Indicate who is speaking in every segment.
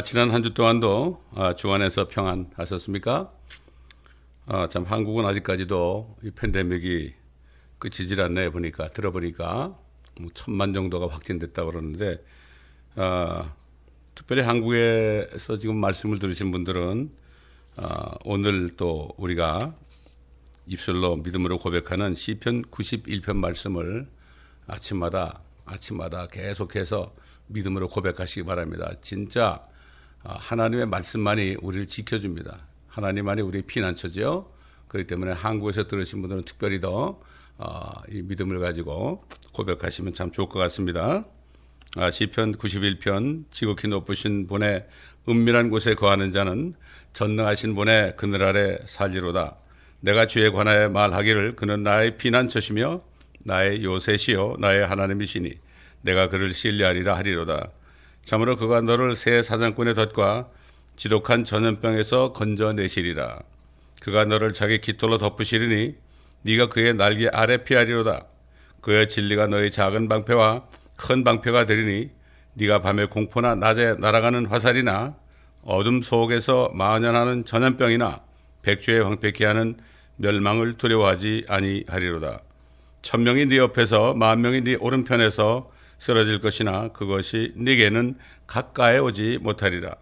Speaker 1: 지난 한 주 동안도 주안에서 평안하셨습니까? 참 한국은 아직까지도 이 팬데믹이 끝이질 않네 들어보니까 뭐 1,000만 정도가 확진됐다고 그러는데 특별히 한국에서 지금 말씀을 들으신 분들은 오늘 또 우리가 입술로 믿음으로 고백하는 시편 91편 말씀을 아침마다 계속해서 믿음으로 고백하시기 바랍니다. 진짜 하나님의 말씀만이 우리를 지켜줍니다. 하나님만이 우리의 피난처죠. 그렇기 때문에 한국에서 들으신 분들은 특별히 더 이 믿음을 가지고 고백하시면 참 좋을 것 같습니다. 시편 91편 지극히 높으신 분의 은밀한 곳에 거하는 자는 전능하신 분의 그늘 아래 살리로다. 내가 주에 관하여 말하기를 그는 나의 피난처시며 나의 요새시요 나의 하나님이시니 내가 그를 신뢰하리라 하리로다. 참으로 그가 너를 새 사냥꾼의 덫과 지독한 전염병에서 건져내시리라. 그가 너를 자기 깃털로 덮으시리니 네가 그의 날개 아래 피하리로다. 그의 진리가 너의 작은 방패와 큰 방패가 되리니 네가 밤에 공포나 낮에 날아가는 화살이나 어둠 속에서 만연하는 전염병이나 백주에 황폐케 하는 멸망을 두려워하지 아니하리로다. 1,000명이 네 옆에서 10,000명이 네 오른편에서 쓰러질 것이나 그것이 네게는 가까이 오지 못하리라.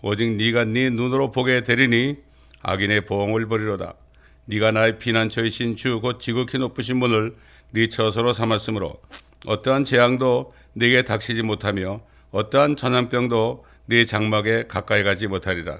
Speaker 1: 오직 네가 네 눈으로 보게 되리니 악인의 보응을 버리로다. 네가 나의 피난처이신 주 곧 지극히 높으신 분을 네 처소로 삼았으므로 어떠한 재앙도 네게 닥치지 못하며 어떠한 전염병도 네 장막에 가까이 가지 못하리라.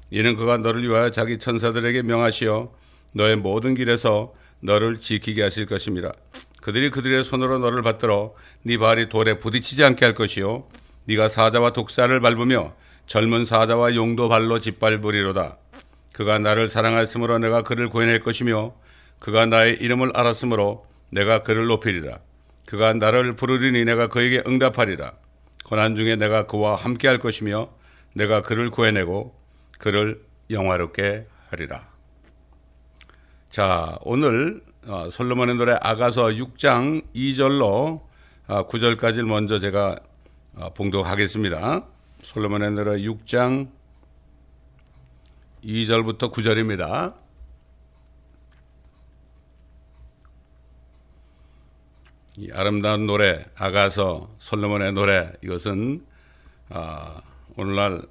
Speaker 1: 이는 그가 너를 위하여 자기 천사들에게 명하시어 너의 모든 길에서 너를 지키게 하실 것입니다. 그들이 그들의 손으로 너를 받들어 네 발이 돌에 부딪히지 않게 할 것이요 네가 사자와 독사를 밟으며 젊은 사자와 용도 발로 짓밟으리로다. 그가 나를 사랑하였으므로 내가 그를 구해낼 것이며 그가 나의 이름을 알았으므로 내가 그를 높이리라. 그가 나를 부르리니 내가 그에게 응답하리라. 고난 중에 내가 그와 함께 할 것이며 내가 그를 구해내고 그를 영화롭게 하리라. 자, 오늘 솔로몬의 노래 아가서 6장 2절로 9절까지를 먼저 제가 봉독하겠습니다. 솔로몬의 노래 6장 2절부터 9절입니다. 이 아름다운 노래 아가서 솔로몬의 노래, 이것은 오늘날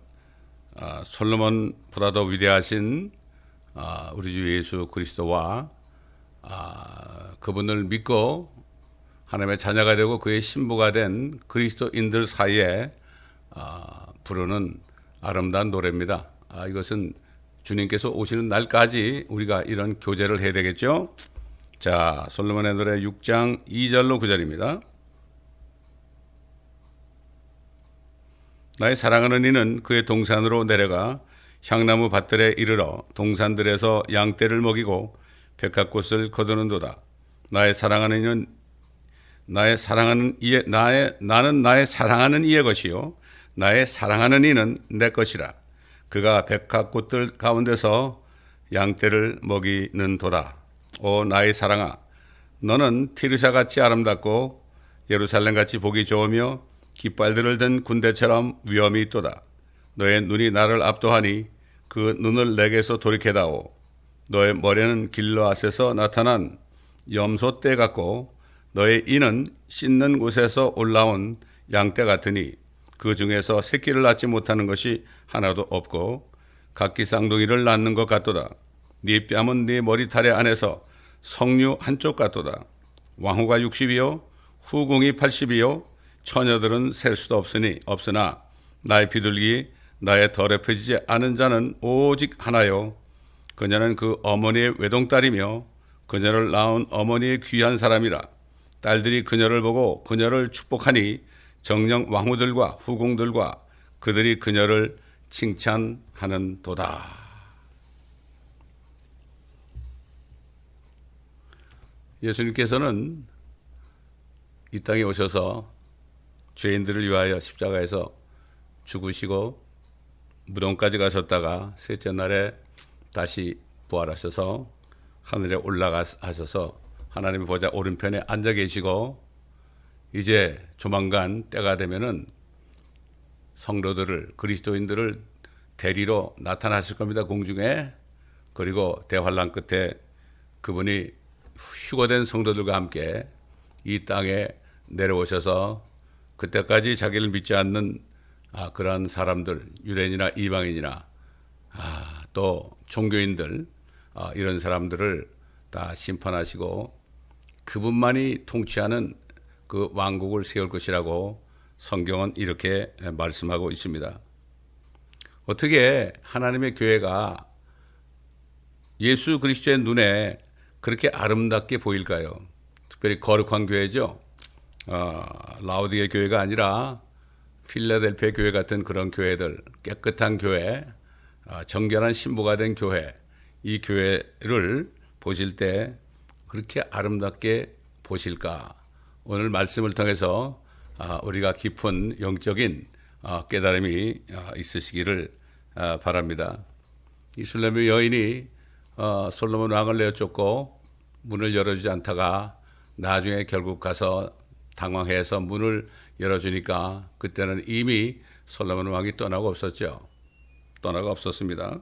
Speaker 1: 솔로몬보다 더 위대하신 우리 주 예수 그리스도와 그분을 믿고 하나님의 자녀가 되고 그의 신부가 된 그리스도인들 사이에 부르는 아름다운 노래입니다. 이것은 주님께서 오시는 날까지 우리가 이런 교제를 해야 되겠죠. 자, 솔로몬의 노래 6장 2절로 9절입니다. 나의 사랑하는 이는 그의 동산으로 내려가 향나무 밭들에 이르러 동산들에서 양떼를 먹이고 백합꽃을 거두는도다. 나는 나의 사랑하는 이의 것이요 나의 사랑하는 이는 내 것이라. 그가 백합꽃들 가운데서 양떼를 먹이는도다. 오 나의 사랑아, 너는 티르샤같이 아름답고 예루살렘같이 보기 좋으며 깃발들을 든 군대처럼 위엄이 있도다. 너의 눈이 나를 압도하니 그 눈을 내게서 돌이켜다오. 너의 머리는 길르앗에서 나타난 염소떼 같고 너의 이는 씻는 곳에서 올라온 양떼 같으니 그 중에서 새끼를 낳지 못하는 것이 하나도 없고 각기 쌍둥이를 낳는 것 같도다. 네 뺨은 네 머리털의 안에서 석류 한쪽 같도다. 왕후가 60이요 후궁이 80이요 처녀들은 셀 수도 없으나 나의 비둘기 나의 더럽혀지지 않은 자는 오직 하나요. 그녀는 그 어머니의 외동딸이며 그녀를 낳은 어머니의 귀한 사람이라. 딸들이 그녀를 보고 그녀를 축복하니 정령 왕후들과 후궁들과 그들이 그녀를 칭찬하는도다. 예수님께서는 이 땅에 오셔서 죄인들을 위하여 십자가에서 죽으시고 무덤까지 가셨다가 셋째 날에 다시 부활하셔서 하늘에 올라가셔서 하나님의 보좌 오른편에 앉아 계시고 이제 조만간 때가 되면은 성도들을, 그리스도인들을 데리러 나타나실 겁니다. 공중에. 그리고 대환란 끝에 그분이 휴거된 성도들과 함께 이 땅에 내려오셔서 그때까지 자기를 믿지 않는 그런 사람들, 유대인이나 이방인이나 또 종교인들, 이런 사람들을 다 심판하시고 그분만이 통치하는 그 왕국을 세울 것이라고 성경은 이렇게 말씀하고 있습니다. 어떻게 하나님의 교회가 예수 그리스도의 눈에 그렇게 아름답게 보일까요? 특별히 거룩한 교회죠. 라오디게 교회가 아니라 필라델피아 교회 같은 그런 교회들, 깨끗한 교회, 정결한 신부가 된 교회, 이 교회를 보실 때 그렇게 아름답게 보실까? 오늘 말씀을 통해서 우리가 깊은 영적인 깨달음이 있으시기를 바랍니다. 이 술레미 여인이 솔로몬 왕을 내어쫓고 문을 열어주지 않다가 나중에 결국 가서 당황해서 문을 열어주니까 그때는 이미 솔로몬 왕이 떠나고 없었습니다.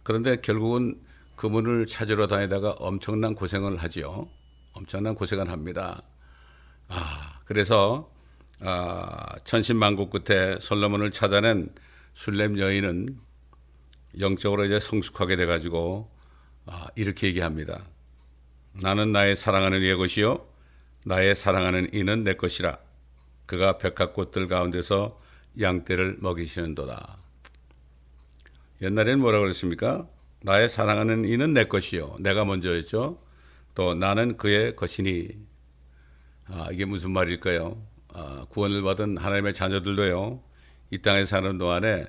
Speaker 1: 그런데 결국은 그 문을 찾으러 다니다가 엄청난 고생을 하지요. 엄청난 고생을 합니다. 그래서 천신만고 끝에 솔로몬을 찾아낸 술렘 여인은 영적으로 이제 성숙하게 돼가지고 이렇게 얘기합니다. 나는 나의 사랑하는 이의 것이요 나의 사랑하는 이는 내 것이라. 그가 백합꽃들 가운데서 양떼를 먹이시는도다. 옛날에는 뭐라고 그랬습니까? 나의 사랑하는 이는 내 것이요. 내가 먼저였죠. 또 나는 그의 것이니. 이게 무슨 말일까요? 구원을 받은 하나님의 자녀들도요. 이 땅에 사는 동안에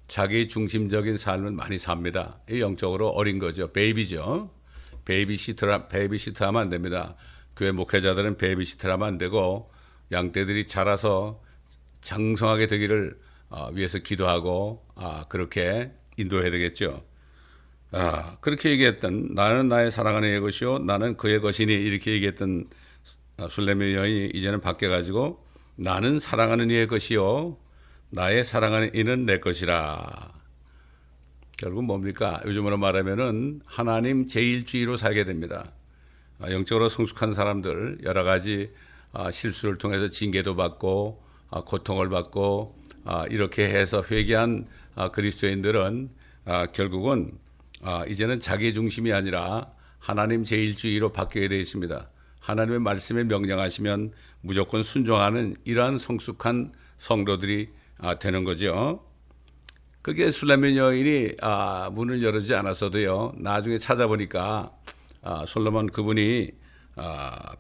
Speaker 1: 자기 중심적인 삶을 많이 삽니다. 영적으로 어린 거죠. 베이비죠. 베이비시터 하면 안 됩니다. 교회 목회자들은 베이비시터 하면 안 되고 양떼들이 자라서 장성하게 되기를 위해서 기도하고 그렇게 인도해야 되겠죠. 그렇게 얘기했던 나는 나의 사랑하는 이의 것이요 나는 그의 것이니 이렇게 얘기했던 술레미 여인이 이제는 바뀌어가지고 나는 사랑하는 이의 것이요 나의 사랑하는 이는 내 것이라. 결국 뭡니까? 요즘으로 말하면은 하나님 제일주의로 살게 됩니다. 영적으로 성숙한 사람들 여러 가지 실수를 통해서 징계도 받고 고통을 받고 이렇게 해서 회개한 그리스도인들은 결국은 이제는 자기 중심이 아니라 하나님 제일주의로 바뀌게 되어 있습니다. 하나님의 말씀에 명령하시면 무조건 순종하는 이러한 성숙한 성도들이 되는 거죠. 그게 술레미 여인이 문을 열어주지 않았어도요. 나중에 찾아보니까 솔로몬 그분이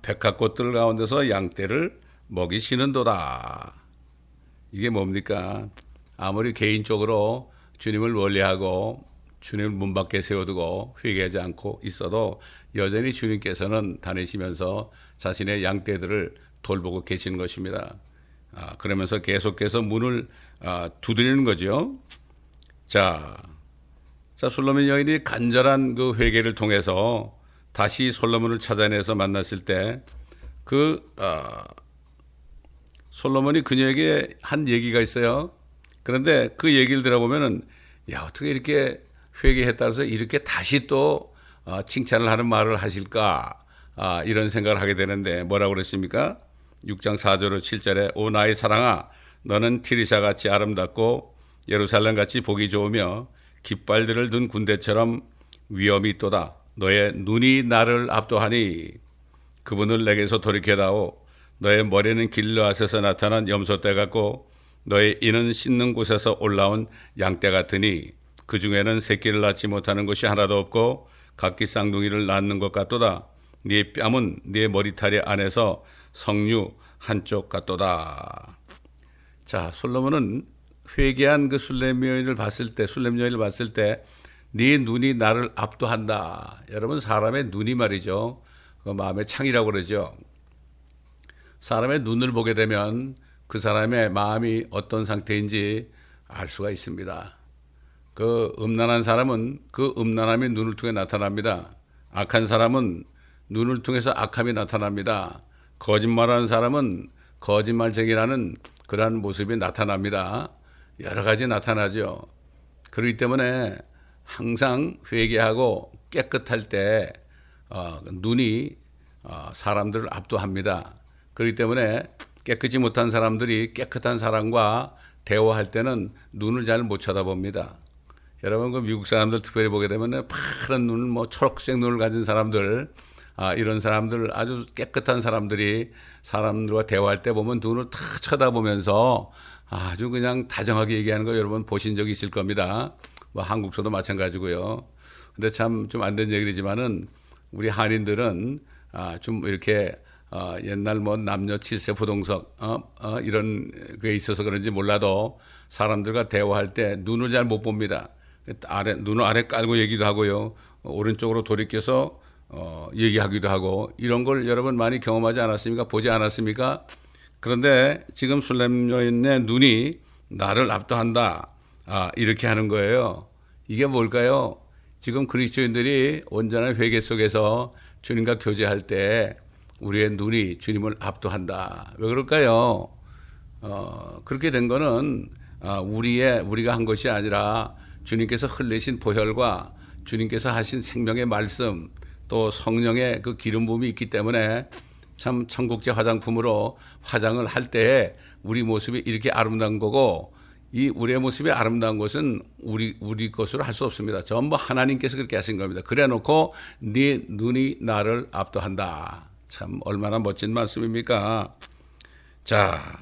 Speaker 1: 백합꽃들 가운데서 양떼를 먹이시는도다. 이게 뭡니까? 아무리 개인적으로 주님을 멀리하고 주님을 문 밖에 세워두고 회개하지 않고 있어도 여전히 주님께서는 다니시면서 자신의 양떼들을 돌보고 계시는 것입니다. 그러면서 계속해서 문을 두드리는 거죠. 자, 솔로몬 여인이 간절한 그 회개를 통해서 다시 솔로몬을 찾아내서 만났을 때 솔로몬이 그녀에게 한 얘기가 있어요. 그런데 그 얘기를 들어보면은 어떻게 이렇게 회개했다 해서 이렇게 다시 또 칭찬을 하는 말을 하실까? 이런 생각을 하게 되는데 뭐라고 그랬습니까? 6장 4절로 7절에 오 나의 사랑아 너는 티리사같이 아름답고 예루살렘같이 보기 좋으며 깃발들을 둔 군대처럼 위엄이 있도다. 너의 눈이 나를 압도하니 그분을 내게서 돌이켜다오. 너의 머리는 길르앗에서 나타난 염소떼 같고 너의 이는 씻는 곳에서 올라온 양떼 같으니 그 중에는 새끼를 낳지 못하는 것이 하나도 없고 각기 쌍둥이를 낳는 것 같도다. 네 뺨은 네 머리털이 안에서 석류 한쪽 같도다. 자, 솔로몬은 회개한 그 술렘 여인을 봤을 때 네 눈이 나를 압도한다. 여러분 사람의 눈이 말이죠. 그 마음의 창이라고 그러죠. 사람의 눈을 보게 되면 그 사람의 마음이 어떤 상태인지 알 수가 있습니다. 그 음란한 사람은 그 음란함이 눈을 통해 나타납니다. 악한 사람은 눈을 통해서 악함이 나타납니다. 거짓말하는 사람은 거짓말쟁이라는 그러한 모습이 나타납니다. 여러 가지 나타나죠. 그렇기 때문에 항상 회개하고 깨끗할 때 눈이 사람들을 압도합니다. 그렇기 때문에 깨끗이 못한 사람들이 깨끗한 사람과 대화할 때는 눈을 잘 못 쳐다봅니다. 여러분 그 미국 사람들 특별히 보게 되면 파란 눈, 뭐 초록색 눈을 가진 사람들, 이런 사람들 아주 깨끗한 사람들이 사람들과 대화할 때 보면 눈을 탁 쳐다보면서 아주 그냥 다정하게 얘기하는 거 여러분 보신 적이 있을 겁니다. 뭐 한국서도 마찬가지고요. 근데 참 좀 안 된 얘기지만은 우리 한인들은 좀 이렇게 옛날 뭐 남녀 칠세 부동석 이런 게 있어서 그런지 몰라도 사람들과 대화할 때 눈을 잘 못 봅니다. 눈을 아래 깔고 얘기도 하고요. 오른쪽으로 돌이켜서 얘기하기도 하고 이런 걸 여러분 많이 경험하지 않았습니까? 보지 않았습니까? 그런데 지금 술렘 여인의 눈이 나를 압도한다. 이렇게 하는 거예요. 이게 뭘까요? 지금 그리스도인들이 온전한 회개 속에서 주님과 교제할 때 우리의 눈이 주님을 압도한다. 왜 그럴까요? 그렇게 된 거는 우리가 한 것이 아니라 주님께서 흘리신 보혈과 주님께서 하신 생명의 말씀 또 성령의 그 기름 부음이 있기 때문에 참 천국제 화장품으로 화장을 할 때에 우리 모습이 이렇게 아름다운 거고 이 우리의 모습이 아름다운 것은 우리 것으로 할 수 없습니다. 전부 하나님께서 그렇게 하신 겁니다. 그래 놓고 네 눈이 나를 압도한다. 참 얼마나 멋진 말씀입니까? 자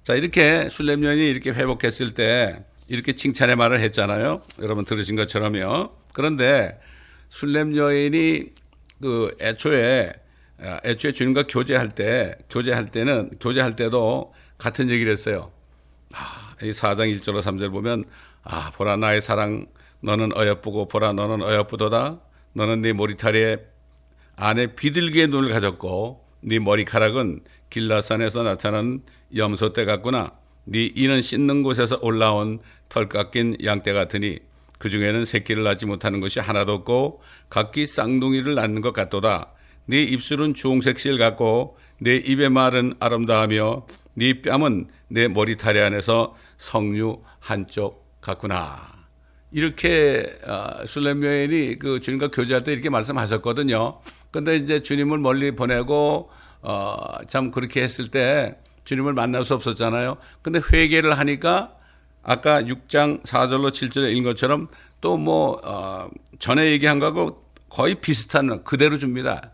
Speaker 1: 이렇게 술렘 여인이 이렇게 회복했을 때 이렇게 칭찬의 말을 했잖아요. 여러분 들으신 것처럼요. 그런데 술렘 여인이 그 애초에 주님과 교제할 때도 같은 얘기를 했어요. 이 4장 1절로 3절 보면 보라 나의 사랑 너는 어여쁘고 보라 너는 어여쁘도다. 너는 네 머리털에 안에 비둘기의 눈을 가졌고 네 머리카락은 길라산에서 나타난 염소떼 같구나. 네 이는 씻는 곳에서 올라온 털 깎인 양떼 같으니 그 중에는 새끼를 낳지 못하는 것이 하나도 없고 각기 쌍둥이를 낳는 것 같도다. 네 입술은 주홍색 실 같고 내 입의 말은 아름다우며 네 뺨은 내 머리털 안에서 석류 한쪽 같구나. 이렇게 술렘 여인이 그 주님과 교제할 때 이렇게 말씀하셨거든요. 근데 이제 주님을 멀리 보내고 참 그렇게 했을 때 주님을 만날 수 없었잖아요. 근데 회개를 하니까 아까 6장 4절로 7절에 읽은 것처럼 또 뭐 전에 얘기한 거하고 거의 비슷한 그대로 줍니다.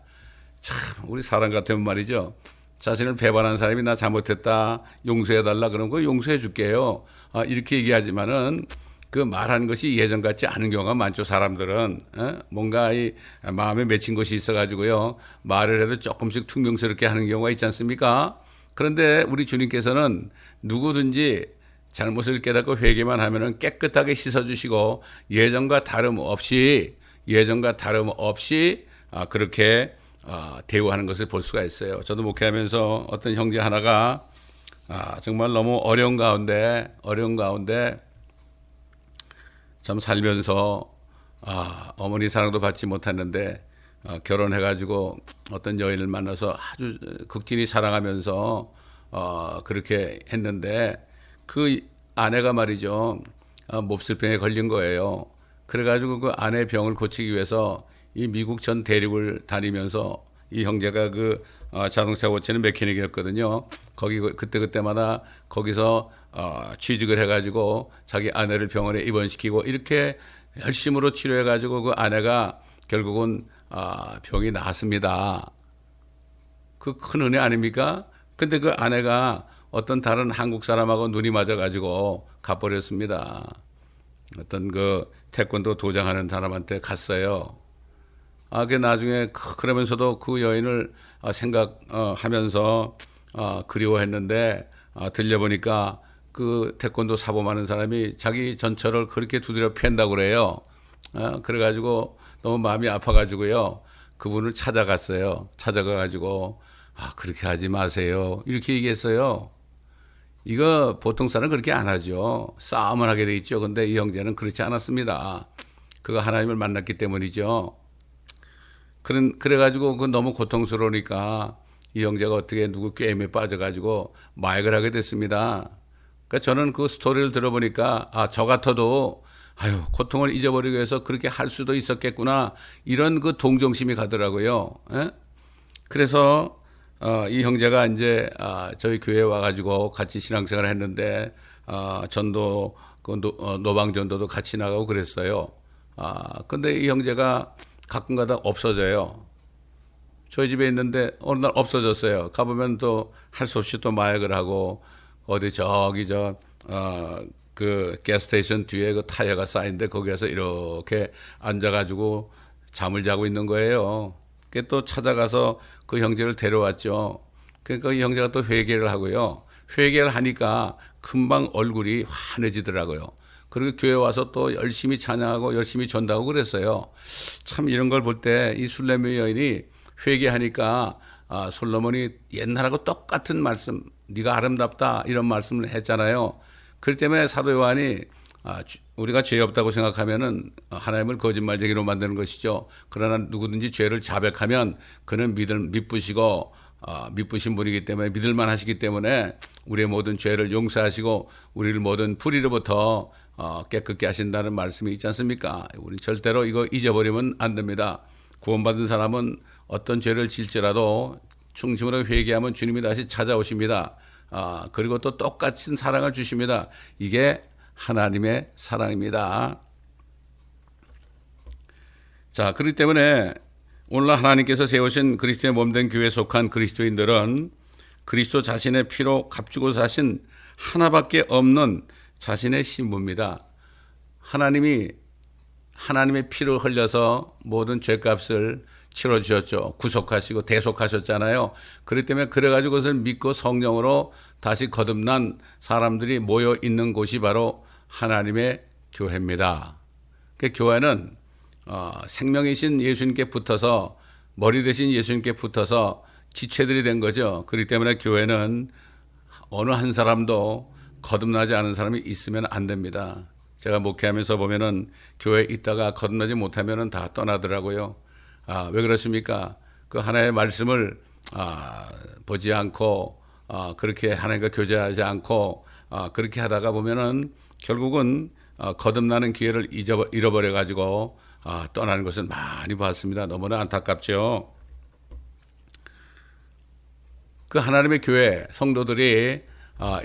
Speaker 1: 참 우리 사람 같으면 말이죠. 자신을 배반한 사람이 나 잘못했다 용서해달라 그런 거 용서해 줄게요. 이렇게 얘기하지만은 그 말하는 것이 예전 같지 않은 경우가 많죠. 사람들은 뭔가 이 마음에 맺힌 것이 있어가지고요 말을 해도 조금씩 퉁명스럽게 하는 경우가 있지 않습니까? 그런데 우리 주님께서는 누구든지 잘못을 깨닫고 회개만 하면은 깨끗하게 씻어주시고 예전과 다름없이 그렇게 대우하는 것을 볼 수가 있어요. 저도 목회하면서 어떤 형제 하나가 정말 너무 어려운 가운데 참 살면서 어머니 사랑도 받지 못했는데 결혼해가지고 어떤 여인을 만나서 아주 극진히 사랑하면서 그렇게 했는데 그 아내가 말이죠 몹쓸병에 걸린 거예요. 그래가지고 그 아내 병을 고치기 위해서 이 미국 전 대륙을 다니면서 이 형제가 그 자동차 고치는 메케닉이었거든요. 거기 그때마다 거기서 취직을 해가지고 자기 아내를 병원에 입원시키고 이렇게 열심으로 치료해가지고 그 아내가 결국은 병이 나았습니다. 그 큰 은혜 아닙니까? 근데 그 아내가 어떤 다른 한국 사람하고 눈이 맞아가지고 가버렸습니다. 어떤 그 태권도 도장하는 사람한테 갔어요. 그 나중에 그러면서도 그 여인을 생각하면서 그리워했는데 들려보니까 그 태권도 사범하는 사람이 자기 전처를 그렇게 두드려 팬다고 그래요. 그래가지고 너무 마음이 아파가지고요 그분을 찾아갔어요. 찾아가가지고 그렇게 하지 마세요. 이렇게 얘기했어요. 이거 보통 사람은 그렇게 안 하죠. 싸움을 하게 돼 있죠. 근데 이 형제는 그렇지 않았습니다. 그가 하나님을 만났기 때문이죠. 그래가지고 그 너무 고통스러우니까 이 형제가 어떻게 누구 게임에 빠져가지고 마약을 하게 됐습니다. 그러니까 저는 그 스토리를 들어보니까 저 같아도 고통을 잊어버리기 위해서 그렇게 할 수도 있었겠구나, 이런 그 동정심이 가더라고요. 예? 그래서 이 형제가 이제 저희 교회에 와가지고 같이 신앙생활을 했는데 전도 노방전도도 같이 나가고 그랬어요. 근데 이 형제가 가끔가다 없어져요. 저희 집에 있는데 어느 날 없어졌어요. 가보면 또 할 수 없이 또 마약을 하고 어디 저기 그 가스스테이션 뒤에 그 타이어가 쌓인데 거기 가서 이렇게 앉아가지고 잠을 자고 있는 거예요. 그게 또 찾아가서 그 형제를 데려왔죠. 그러니까 이 형제가 또 회개를 하고요. 회개를 하니까 금방 얼굴이 환해지더라고요. 그리고 교회 와서 또 열심히 찬양하고 열심히 전도하고 그랬어요. 참 이런 걸 볼 때 이 술레미 여인이 회개하니까 솔로몬이 옛날하고 똑같은 말씀, 네가 아름답다, 이런 말씀을 했잖아요. 그렇기 때문에 사도 요한이 우리가 죄 없다고 생각하면은 하나님을 거짓말쟁이로 만드는 것이죠. 그러나 누구든지 죄를 자백하면 그는 믿으시고 믿으신 분이기 때문에 믿을만 하시기 때문에 우리의 모든 죄를 용서하시고 우리를 모든 불의로부터 깨끗게 하신다는 말씀이 있지 않습니까? 우리 절대로 이거 잊어버리면 안 됩니다. 구원받은 사람은 어떤 죄를 질지라도 충심으로 회개하면 주님이 다시 찾아오십니다. 그리고 또 똑같은 사랑을 주십니다. 이게 하나님의 사랑입니다. 자, 그렇기 때문에 오늘 하나님께서 세우신 그리스도의 몸된 교회에 속한 그리스도인들은 그리스도 자신의 피로 값주고 사신 하나밖에 없는 자신의 신부입니다. 하나님이 하나님의 피를 흘려서 모든 죄값을 치러주셨죠. 구속하시고 대속하셨잖아요. 그렇기 때문에 그래가지고 그것을 믿고 성령으로 다시 거듭난 사람들이 모여 있는 곳이 바로 하나님의 교회입니다. 그 교회는 생명이신 예수님께 붙어서, 머리 대신 예수님께 붙어서 지체들이 된 거죠. 그렇기 때문에 교회는 어느 한 사람도 거듭나지 않은 사람이 있으면 안 됩니다. 제가 목회하면서 보면은 교회에 있다가 거듭나지 못하면은 다 떠나더라고요. 왜 그렇습니까? 그 하나님의 말씀을 보지 않고 그렇게 하나님과 교제하지 않고 그렇게 하다가 보면은 결국은 거듭나는 기회를 잃어버려 가지고 떠나는 것을 많이 봤습니다. 너무나 안타깝죠. 그 하나님의 교회 성도들이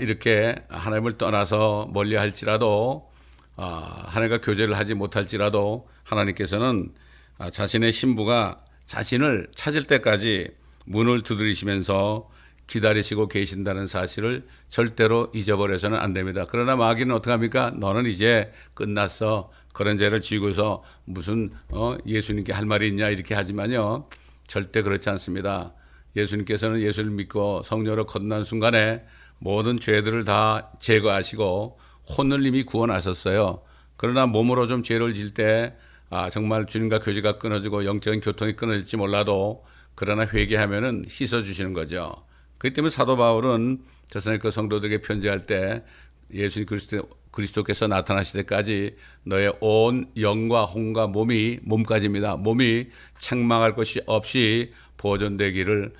Speaker 1: 이렇게 하나님을 떠나서 멀리 할지라도 하나님과 교제를 하지 못할지라도 하나님께서는 자신의 신부가 자신을 찾을 때까지 문을 두드리시면서 기다리시고 계신다는 사실을 절대로 잊어버려서는 안 됩니다. 그러나 마귀는 어떻게 합니까? 너는 이제 끝났어. 그런 죄를 지고서 무슨 예수님께 할 말이 있냐 이렇게 하지만요. 절대 그렇지 않습니다. 예수님께서는 예수를 믿고 성령으로 거듭난 순간에 모든 죄들을 다 제거하시고 혼을 이미 구원하셨어요. 그러나 몸으로 좀 죄를 질 때 정말 주님과 교제가 끊어지고 영적인 교통이 끊어질지 몰라도 그러나 회개하면은 씻어주시는 거죠. 그렇기 때문에 사도 바울은 데살로니가 성도들에게 편지할 때 예수님 그리스도께서 나타나실 때까지 너의 온 영과 혼과 몸까지입니다. 몸이 책망할 것이 없이 보존되기를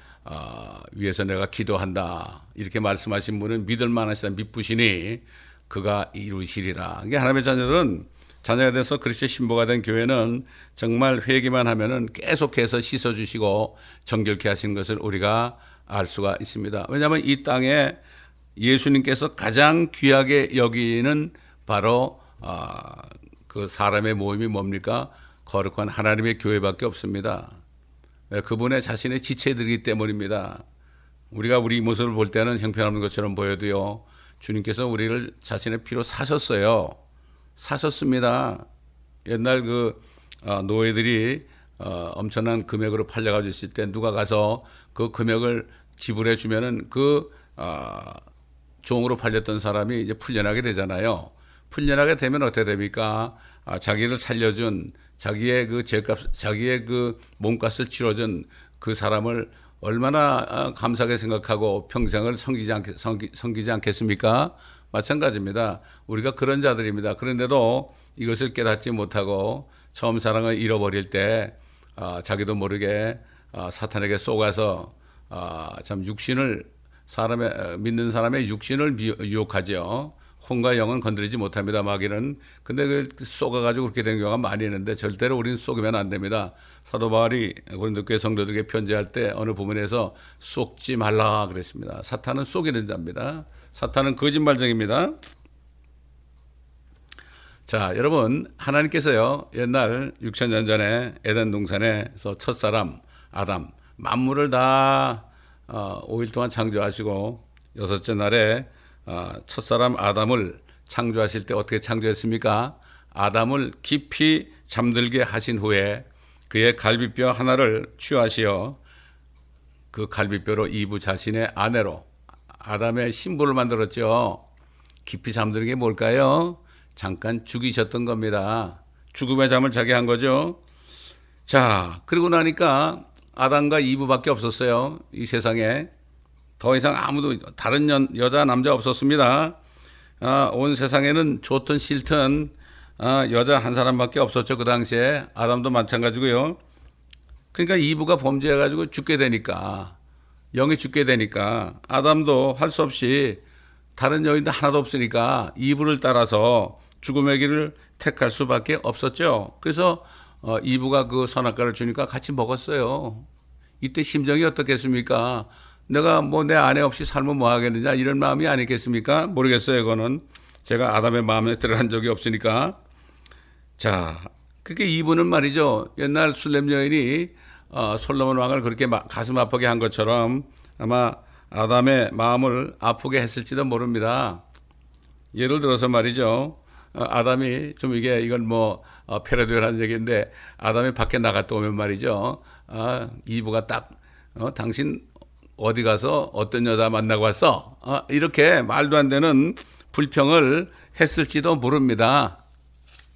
Speaker 1: 위해서 내가 기도한다. 이렇게 말씀하신 분은 믿을 만하시다 믿으시니 그가 이루시리라. 이게 하나님의 자녀가 돼서 그리스도의 신부가 된 교회는 정말 회개만 하면은 계속해서 씻어주시고 정결케 하시는 것을 우리가 알 수가 있습니다. 왜냐하면 이 땅에 예수님께서 가장 귀하게 여기는 바로 그 사람의 모임이 뭡니까? 거룩한 하나님의 교회밖에 없습니다. 그분의 자신의 지체들이기 때문입니다. 우리가 우리 모습을 볼 때는 형편없는 것처럼 보여도요, 주님께서 우리를 자신의 피로 사셨어요. 사셨습니다. 옛날 그 노예들이 엄청난 금액으로 팔려가지고 있을 때 누가 가서 그 금액을 지불해 주면은 그 종으로 팔렸던 사람이 이제 풀려나게 되잖아요. 풀려나게 되면 어떻게 됩니까? 자기를 살려준 자기의 그 죄값, 자기의 그 몸값을 치러준 그 사람을 얼마나 감사하게 생각하고 평생을 섬기지 않겠습니까? 마찬가지입니다. 우리가 그런 자들입니다. 그런데도 이것을 깨닫지 못하고 처음 사랑을 잃어버릴 때 자기도 모르게 사탄에게 속아서 참 육신을 믿는 사람의 육신을 유혹하죠. 혼과 영은 건드리지 못합니다. 마귀는. 근데 그 쏘가가지고 그렇게 된 경우가 많이 있는데 절대로 우리는 쏘기면 안 됩니다. 사도 바울이 고린도교회 성도들에게 편지할 때 어느 부분에서 쏘지 말라 그랬습니다. 사탄은 쏘기는 자입니다. 사탄은 거짓말쟁입니다. 자, 여러분, 하나님께서요, 옛날 6,000년 전에 에덴 동산에서 첫사람 아담, 만물을 다 5일 동안 창조하시고 여섯째 날에 첫사람 아담을 창조하실 때 어떻게 창조했습니까? 아담을 깊이 잠들게 하신 후에 그의 갈비뼈 하나를 취하시어 그 갈비뼈로 이브 자신의 아내로 아담의 신부를 만들었죠. 깊이 잠드는 게 뭘까요? 잠깐 죽이셨던 겁니다. 죽음의 잠을 자게 한 거죠. 자, 그러고 나니까 아담과 이브밖에 없었어요. 이 세상에. 더 이상 아무도 다른 여자 남자 없었습니다. 온 세상에는 좋든 싫든 여자 한 사람밖에 없었죠. 그 당시에. 아담도 마찬가지고요. 그러니까 이브가 범죄해가지고 죽게 되니까, 영이 죽게 되니까 아담도 할 수 없이 다른 여인도 하나도 없으니까 이브를 따라서 죽음의 길을 택할 수밖에 없었죠. 그래서 이브가 그 선악과를 주니까 같이 먹었어요. 이때 심정이 어떻겠습니까? 내가 뭐 내 아내 없이 살면 뭐 하겠느냐 이런 마음이 아니겠습니까? 모르겠어요. 이거는 제가 아담의 마음에 들어간 적이 없으니까. 자, 그렇게 이브는 말이죠. 옛날 술렘 여인이 솔로몬 왕을 그렇게 가슴 아프게 한 것처럼 아마 아담의 마음을 아프게 했을지도 모릅니다. 예를 들어서 말이죠. 아담이 좀 이건 뭐 패러디를 하는 얘기인데 아담이 밖에 나갔다 오면 말이죠. 이브가 딱 당신 어디 가서 어떤 여자 만나고 왔어? 이렇게 말도 안 되는 불평을 했을지도 모릅니다.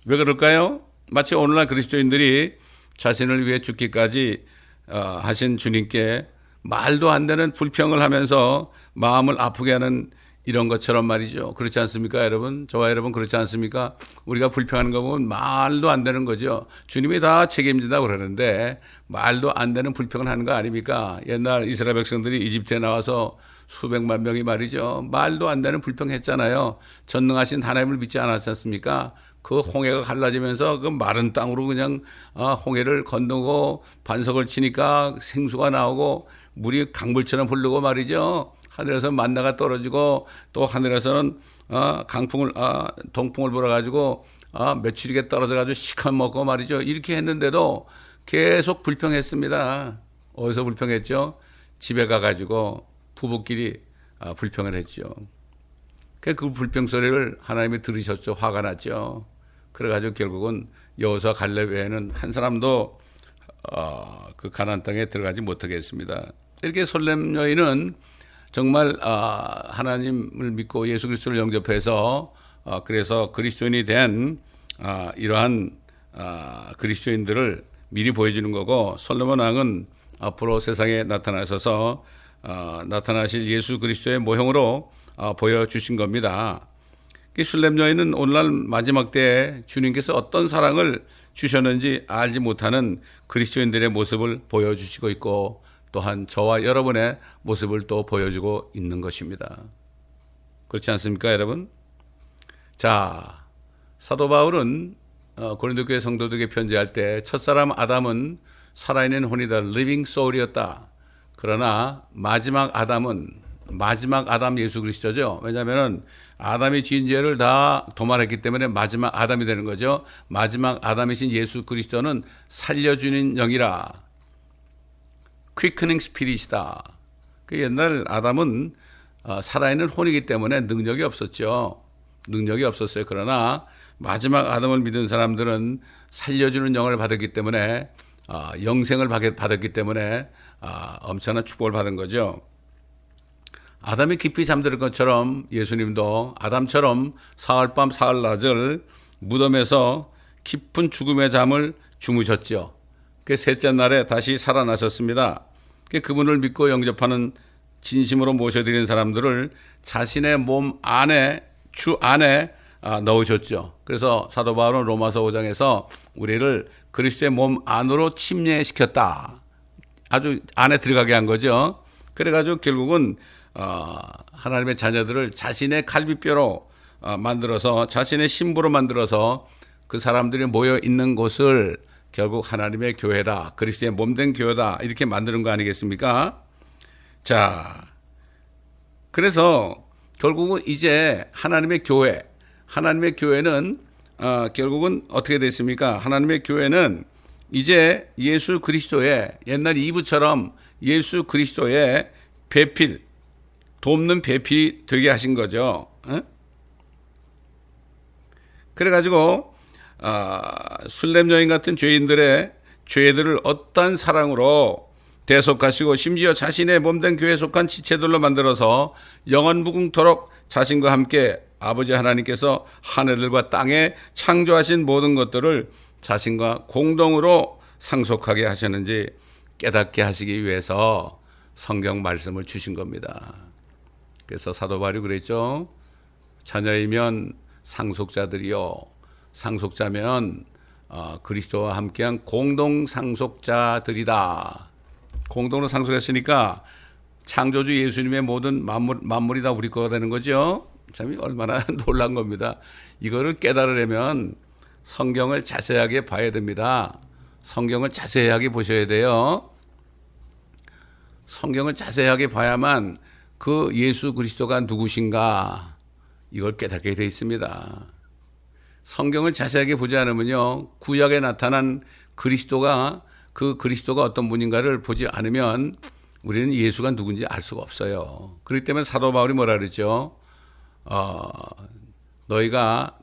Speaker 1: 왜 그럴까요? 마치 오늘날 그리스도인들이 자신을 위해 죽기까지 하신 주님께 말도 안 되는 불평을 하면서 마음을 아프게 하는 이런 것처럼 말이죠. 그렇지 않습니까, 여러분? 저와 여러분 그렇지 않습니까? 우리가 불평하는 거 보면 말도 안 되는 거죠. 주님이 다 책임진다고 그러는데 말도 안 되는 불평을 하는 거 아닙니까? 옛날 이스라엘 백성들이 이집트에 나와서 수백만 명이 말이죠. 말도 안 되는 불평했잖아요. 전능하신 하나님을 믿지 않았지 않습니까? 그 홍해가 갈라지면서 그 마른 땅으로 그냥 홍해를 건너고 반석을 치니까 생수가 나오고 물이 강물처럼 흐르고 말이죠. 하늘에서 만나가 떨어지고 또 하늘에서는 동풍을 불어가지고 며칠이게 떨어져가지고 시커 먹고 말이죠. 이렇게 했는데도 계속 불평했습니다. 어디서 불평했죠? 집에 가가지고 부부끼리 불평을 했죠. 그 불평 소리를 하나님이 들으셨죠. 화가 났죠. 그래가지고 결국은 여호수아 갈렙 외에는 한 사람도 그 가나안 땅에 들어가지 못하게 했습니다. 이렇게 솔렘 여인은 정말 하나님을 믿고 예수 그리스도를 영접해서 그래서 그리스도인이 된 이러한 그리스도인들을 미리 보여주는 거고, 솔로몬 왕은 앞으로 세상에 나타나셔서 나타나실 예수 그리스도의 모형으로 보여주신 겁니다. 술렘 여인은 오늘날 마지막 때에 주님께서 어떤 사랑을 주셨는지 알지 못하는 그리스도인들의 모습을 보여주시고 있고, 또한 저와 여러분의 모습을 또 보여주고 있는 것입니다. 그렇지 않습니까, 여러분? 자, 사도 바울은 고린도 교회 성도들에게 편지할 때 첫사람 아담은 살아있는 혼이다, living soul이었다. 그러나 마지막 아담은 마지막 아담 예수 그리스도죠. 왜냐하면 아담이 지은 죄를 다 도말했기 때문에 마지막 아담이 되는 거죠. 마지막 아담이신 예수 그리스도는 살려주는 영이라, quickening spirit이다. 그 옛날 아담은 살아있는 혼이기 때문에 능력이 없었죠. 능력이 없었어요. 그러나 마지막 아담을 믿은 사람들은 살려주는 영을 받았기 때문에 영생을 받았기 때문에 엄청난 축복을 받은 거죠. 아담이 깊이 잠들 것처럼 예수님도 아담처럼 사흘밤 사흘낮을 무덤에서 깊은 죽음의 잠을 주무셨죠. 그 셋째 날에 다시 살아나셨습니다. 그분을 믿고 영접하는 진심으로 모셔드리는 사람들을 자신의 몸 안에, 주 안에 넣으셨죠. 그래서 사도 바울은 로마서 5장에서 우리를 그리스도의 몸 안으로 침례시켰다. 아주 안에 들어가게 한 거죠. 그래가지고 결국은 하나님의 자녀들을 자신의 갈비뼈로 만들어서 자신의 신부로 만들어서 그 사람들이 모여 있는 곳을 결국 하나님의 교회다, 그리스도의 몸된 교회다, 이렇게 만드는 거 아니겠습니까? 자, 그래서 결국은 이제 하나님의 교회는 결국은 어떻게 됐습니까? 하나님의 교회는 이제 예수 그리스도의 옛날 이브처럼 예수 그리스도의 배필, 돕는 배필이 되게 하신 거죠. 그래가지고 술렘 여인 같은 죄인들의 죄들을 어떠한 사랑으로 대속하시고 심지어 자신의 몸된 교회에 속한 지체들로 만들어서 영원무궁토록 자신과 함께 아버지 하나님께서 하늘들과 땅에 창조하신 모든 것들을 자신과 공동으로 상속하게 하셨는지 깨닫게 하시기 위해서 성경 말씀을 주신 겁니다. 그래서 사도 바울이 그랬죠. 자녀이면 상속자들이요, 상속자면 그리스도와 함께한 공동 상속자들이다. 공동으로 상속했으니까 창조주 예수님의 모든 만물이 다 우리 거가 되는 거죠. 참 얼마나 놀란 겁니다. 이거를 깨달으려면 성경을 자세하게 봐야 됩니다. 성경을 자세하게 보셔야 돼요. 성경을 자세하게 봐야만 그 예수 그리스도가 누구신가 이걸 깨닫게 되어 있습니다. 성경을 자세하게 보지 않으면요, 구약에 나타난 그리스도가 어떤 분인가를 보지 않으면 우리는 예수가 누군지 알 수가 없어요. 그렇기 때문에 사도 바울이 뭐라 그랬죠? 너희가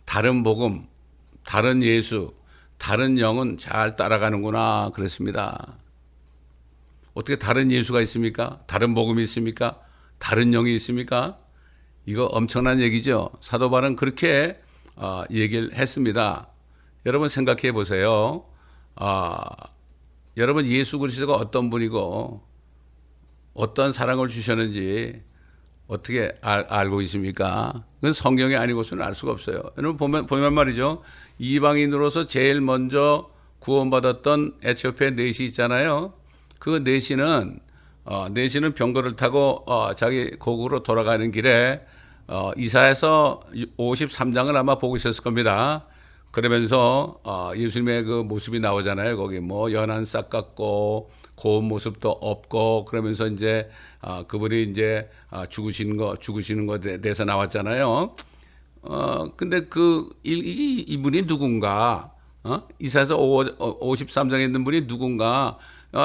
Speaker 1: 다른 복음, 다른 예수, 다른 영은 잘 따라가는구나 그랬습니다. 어떻게 다른 예수가 있습니까? 다른 복음이 있습니까? 다른 영이 있습니까? 이거 엄청난 얘기죠. 사도 바울은 그렇게 얘기를 했습니다. 여러분 생각해 보세요. 여러분 예수 그리스도가 어떤 분이고 어떤 사랑을 주셨는지 어떻게 알고 있습니까? 그건 성경이 아니고서는 알 수가 없어요. 여러분 보면 말이죠. 이방인으로서 제일 먼저 구원받았던 에티오피아 넷이 있잖아요. 그 넷이는 병거를 타고 자기 고국으로 돌아가는 길에 이사야서 53장을 아마 보고 있었을 겁니다. 그러면서 예수님의 그 모습이 나오잖아요. 거기 뭐 연한 싹 같고 고운 모습도 없고 그러면서 이제 그분이 이제 죽으시는 것에 대해서 나왔잖아요. 근데 이분이 누군가? 이사야서 53장에 있는 분이 누군가?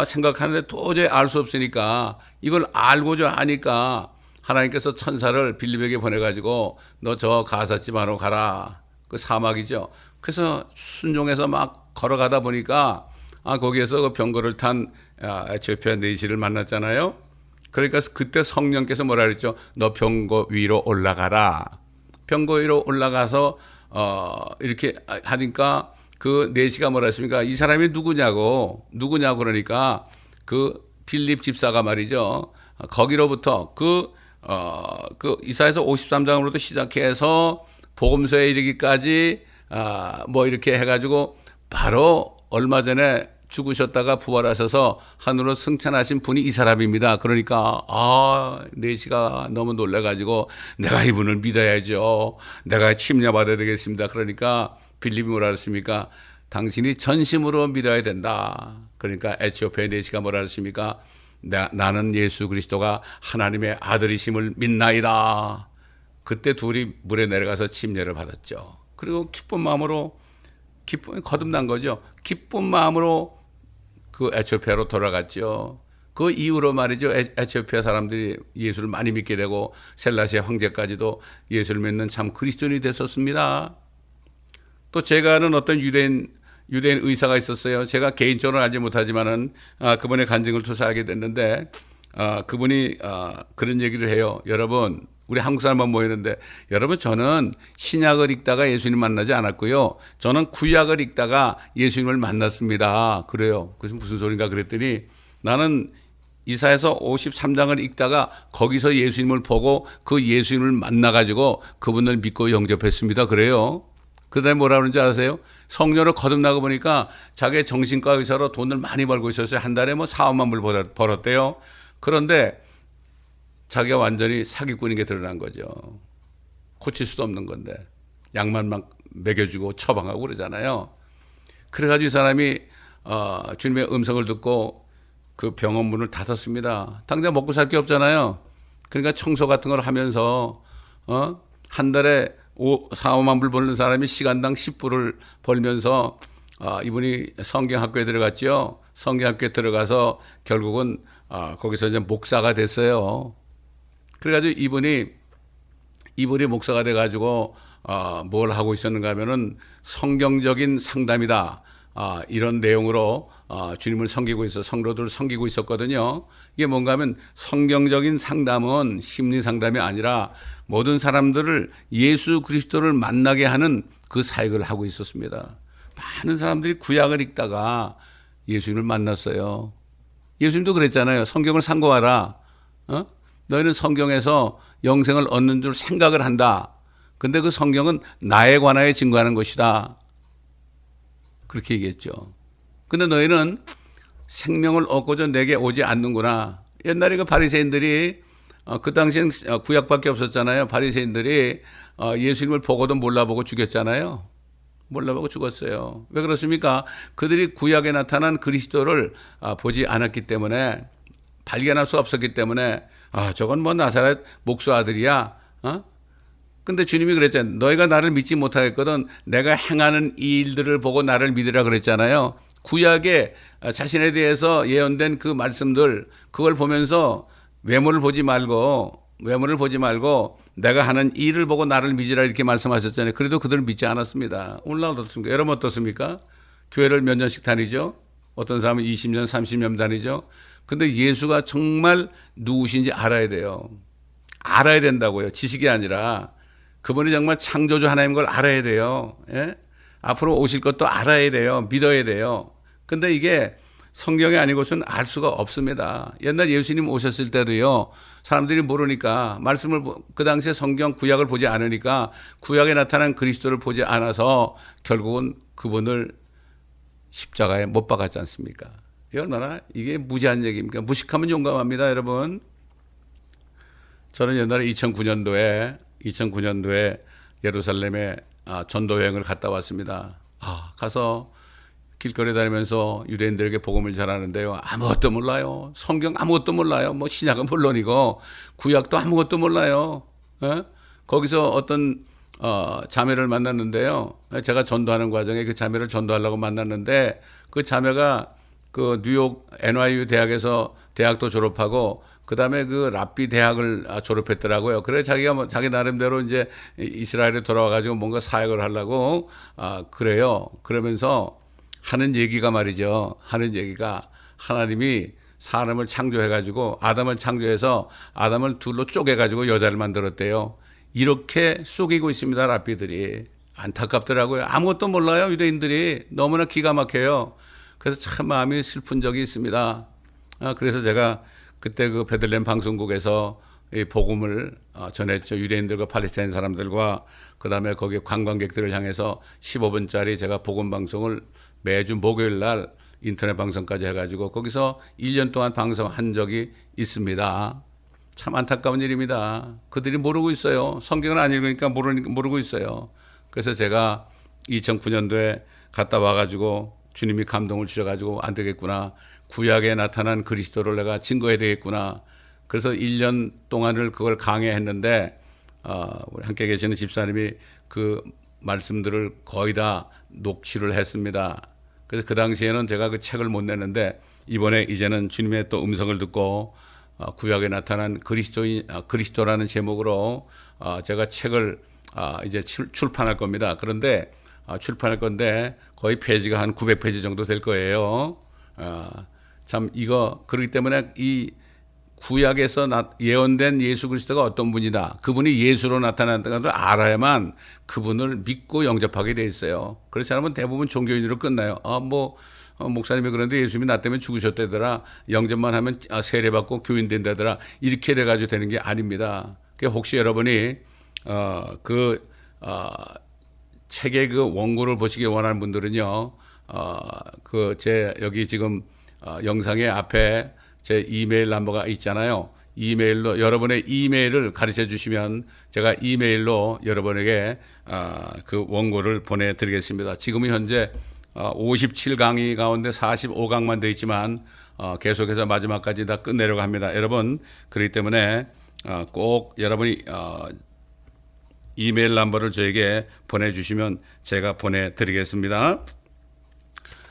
Speaker 1: 생각하는데 도저히 알 수 없으니까 이걸 알고자 하니까 하나님께서 천사를 빌립에게 보내가지고 너 저 가삿집안으로 가라. 그 사막이죠. 그래서 순종해서 막 걸어가다 보니까 거기에서 그 병거를 탄 에티오피아 내시를 만났잖아요. 그러니까 그때 성령께서 뭐라 그랬죠? 너 병거 위로 올라가라. 병거 위로 올라가서 이렇게 하니까 그 내시가 뭐라 했습니까? 이 사람이 누구냐고 그러니까 그 빌립 집사가 말이죠. 거기로부터 그 이사야서 53장으로부터 시작해서 복음서에 이르기까지 뭐 이렇게 해가지고 바로 얼마 전에 죽으셨다가 부활하셔서 하늘로 승천하신 분이 이 사람입니다. 그러니까 내시가 너무 놀라가지고 내가 이분을 믿어야죠. 내가 침략받아야 되겠습니다. 그러니까 빌립이 뭐라 그랬습니까? 당신이 전심으로 믿어야 된다. 그러니까 에티오피아 내시가 뭐라 그랬습니까? 나는 예수 그리스도가 하나님의 아들이심을 믿나이다. 그때 둘이 물에 내려가서 침례를 받았죠. 그리고 기쁨이 거듭난 거죠. 기쁜 마음으로 그 에티오피아로 돌아갔죠. 그 이후로 말이죠. 에티오피아 사람들이 예수를 많이 믿게 되고 셀라시아 황제까지도 예수를 믿는 참 그리스도인이 됐었습니다. 또 제가 아는 어떤 유대인 의사가 있었어요. 제가 개인적으로 알지 못하지만은 그분의 간증을 통해서 알게 됐는데 그분이 그런 얘기를 해요. 여러분, 우리 한국 사람만 모이는데 여러분, 저는 신약을 읽다가 예수님 만나지 않았고요. 저는 구약을 읽다가 예수님을 만났습니다. 그래요. 그래서 무슨 소린가 그랬더니 나는 이사야서 53장을 읽다가 거기서 예수님을 보고 그 예수님을 만나가지고 그분을 믿고 영접했습니다. 그래요. 그 다음에 뭐라 그러는지 아세요? 성녀를 거듭나고 보니까 자기 정신과 의사로 돈을 많이 벌고 있었어요. 한 달에 뭐 4, 5만 불 벌었대요. 그런데 자기가 완전히 사기꾼인 게 드러난 거죠. 고칠 수도 없는 건데 약만 막 먹여주고 처방하고 그러잖아요. 그래가지고 이 사람이 주님의 음성을 듣고 그 병원 문을 닫았습니다. 당장 먹고 살 게 없잖아요. 그러니까 청소 같은 걸 하면서 한 달에 4, 5만 불 버는 사람이 시간당 10불을 벌면서 이분이 성경학교에 들어갔죠. 성경학교에 들어가서 결국은 거기서 이제 목사가 됐어요. 그래가지고 이분이 목사가 돼가지고 뭘 하고 있었는가 하면은 성경적인 상담이다. 이런 내용으로 주님을 섬기고 성도들을 섬기고 있었거든요. 이게 뭔가 하면 성경적인 상담은 심리 상담이 아니라 모든 사람들을 예수 그리스도를 만나게 하는 그 사역을 하고 있었습니다. 많은 사람들이 구약을 읽다가 예수님을 만났어요. 예수님도 그랬잖아요. 성경을 상고하라. 너희는 성경에서 영생을 얻는 줄 생각을 한다. 근데 그 성경은 나에 관하여 증거하는 것이다. 그렇게 얘기했죠. 근데 너희는 생명을 얻고자 내게 오지 않는구나. 옛날에 그 바리새인들이 그 당시엔 구약밖에 없었잖아요. 바리새인들이 예수님을 보고도 몰라보고 죽였잖아요. 몰라보고 죽었어요. 왜 그렇습니까? 그들이 구약에 나타난 그리스도를 보지 않았기 때문에, 발견할 수 없었기 때문에 저건 뭐 나사렛 목수 아들이야. 근데 주님이 그랬잖아요. 너희가 나를 믿지 못하겠거든 내가 행하는 이 일들을 보고 나를 믿으라 그랬잖아요. 구약에 자신에 대해서 예언된 그 말씀들, 그걸 보면서 외모를 보지 말고 내가 하는 일을 보고 나를 믿으라 이렇게 말씀하셨잖아요. 그래도 그들은 믿지 않았습니다. 오늘날 어떻습니까? 여러분 어떻습니까? 교회를 몇 년씩 다니죠? 어떤 사람은 20년, 30년 다니죠? 근데 예수가 정말 누구신지 알아야 돼요. 알아야 된다고요. 지식이 아니라. 그분이 정말 창조주 하나님인 걸 알아야 돼요. 예? 앞으로 오실 것도 알아야 돼요. 믿어야 돼요. 근데 이게 성경이 아니고서는 알 수가 없습니다. 옛날 예수님 오셨을 때도요, 사람들이 모르니까 말씀을, 그 당시에 성경 구약을 보지 않으니까 구약에 나타난 그리스도를 보지 않아서 결국은 그분을 십자가에 못 박았지 않습니까? 이 얼마나 이게 무지한 얘기입니까? 무식하면 용감합니다, 여러분. 저는 옛날에 2009년도에 예루살렘에 전도 여행을 갔다 왔습니다. 가서 길거리 다니면서 유대인들에게 복음을 전하는데요. 아무것도 몰라요. 성경 아무것도 몰라요. 뭐 신약은 물론이고 구약도 아무것도 몰라요. 거기서 어떤 자매를 만났는데요. 제가 전도하는 과정에 그 자매를 전도하려고 만났는데 그 자매가 그 뉴욕 NYU 대학에서 대학도 졸업하고 그다음에 그 랍비 대학을 졸업했더라고요. 그래 자기가 자기 나름대로 이제 이스라엘에 돌아와 가지고 뭔가 사역을 하려고 그래요. 그러면서 하는 얘기가 하나님이 사람을 창조해 가지고 아담을 창조해서 아담을 둘로 쪼개 가지고 여자를 만들었대요. 이렇게 속이고 있습니다, 랍비들이. 안타깝더라고요. 아무것도 몰라요, 유대인들이. 너무나 기가 막혀요. 그래서 참 마음이 슬픈 적이 있습니다. 그래서 제가 그때 그 베들레헴 방송국에서 이 복음을 전했죠. 유대인들과 팔레스타인 사람들과 그다음에 거기 관광객들을 향해서 15분짜리 제가 복음 방송을 매주 목요일 날 인터넷 방송까지 해가지고 거기서 1년 동안 방송한 적이 있습니다. 참 안타까운 일입니다. 그들이 모르고 있어요. 성경을 안 읽으니까 모르고 있어요. 그래서 제가 2009년도에 갔다 와가지고 주님이 감동을 주셔가지고 안 되겠구나. 구약에 나타난 그리스도를 내가 증거해야 되겠구나. 그래서 1년 동안을 그걸 강해했는데 우리 함께 계시는 집사님이 그 말씀들을 거의 다 녹취를 했습니다. 그래서 그 당시에는 제가 그 책을 못 냈는데 이번에 이제는 주님의 또 음성을 듣고 구약에 나타난 그리스도라는 제목으로 제가 책을 이제 출판할 겁니다. 그런데 출판할 건데 거의 페이지가 한 900페이지 정도 될 거예요. 참 그렇기 때문에 이 구약에서 예언된 예수 그리스도가 어떤 분이다. 그분이 예수로 나타난다는 걸 알아야만 그분을 믿고 영접하게 돼 있어요. 그렇지 않으면 대부분 종교인으로 끝나요. 목사님이 그런데 예수님이 나 때문에 죽으셨다더라. 영접만 하면 세례받고 교인 된다더라. 이렇게 돼가지고 되는 게 아닙니다. 혹시 여러분이 책의 그 원고를 보시기 원하는 분들은요, 여기 지금 영상의 앞에 제 이메일 넘버가 있잖아요. 이메일로 여러분의 이메일을 가르쳐 주시면 제가 이메일로 여러분에게 그 원고를 보내드리겠습니다. 지금은 현재 57강의 가운데 45강만 되어 있지만 계속해서 마지막까지 다 끝내려고 합니다. 여러분, 그렇기 때문에 꼭 여러분이 이메일 넘버를 저에게 보내주시면 제가 보내드리겠습니다.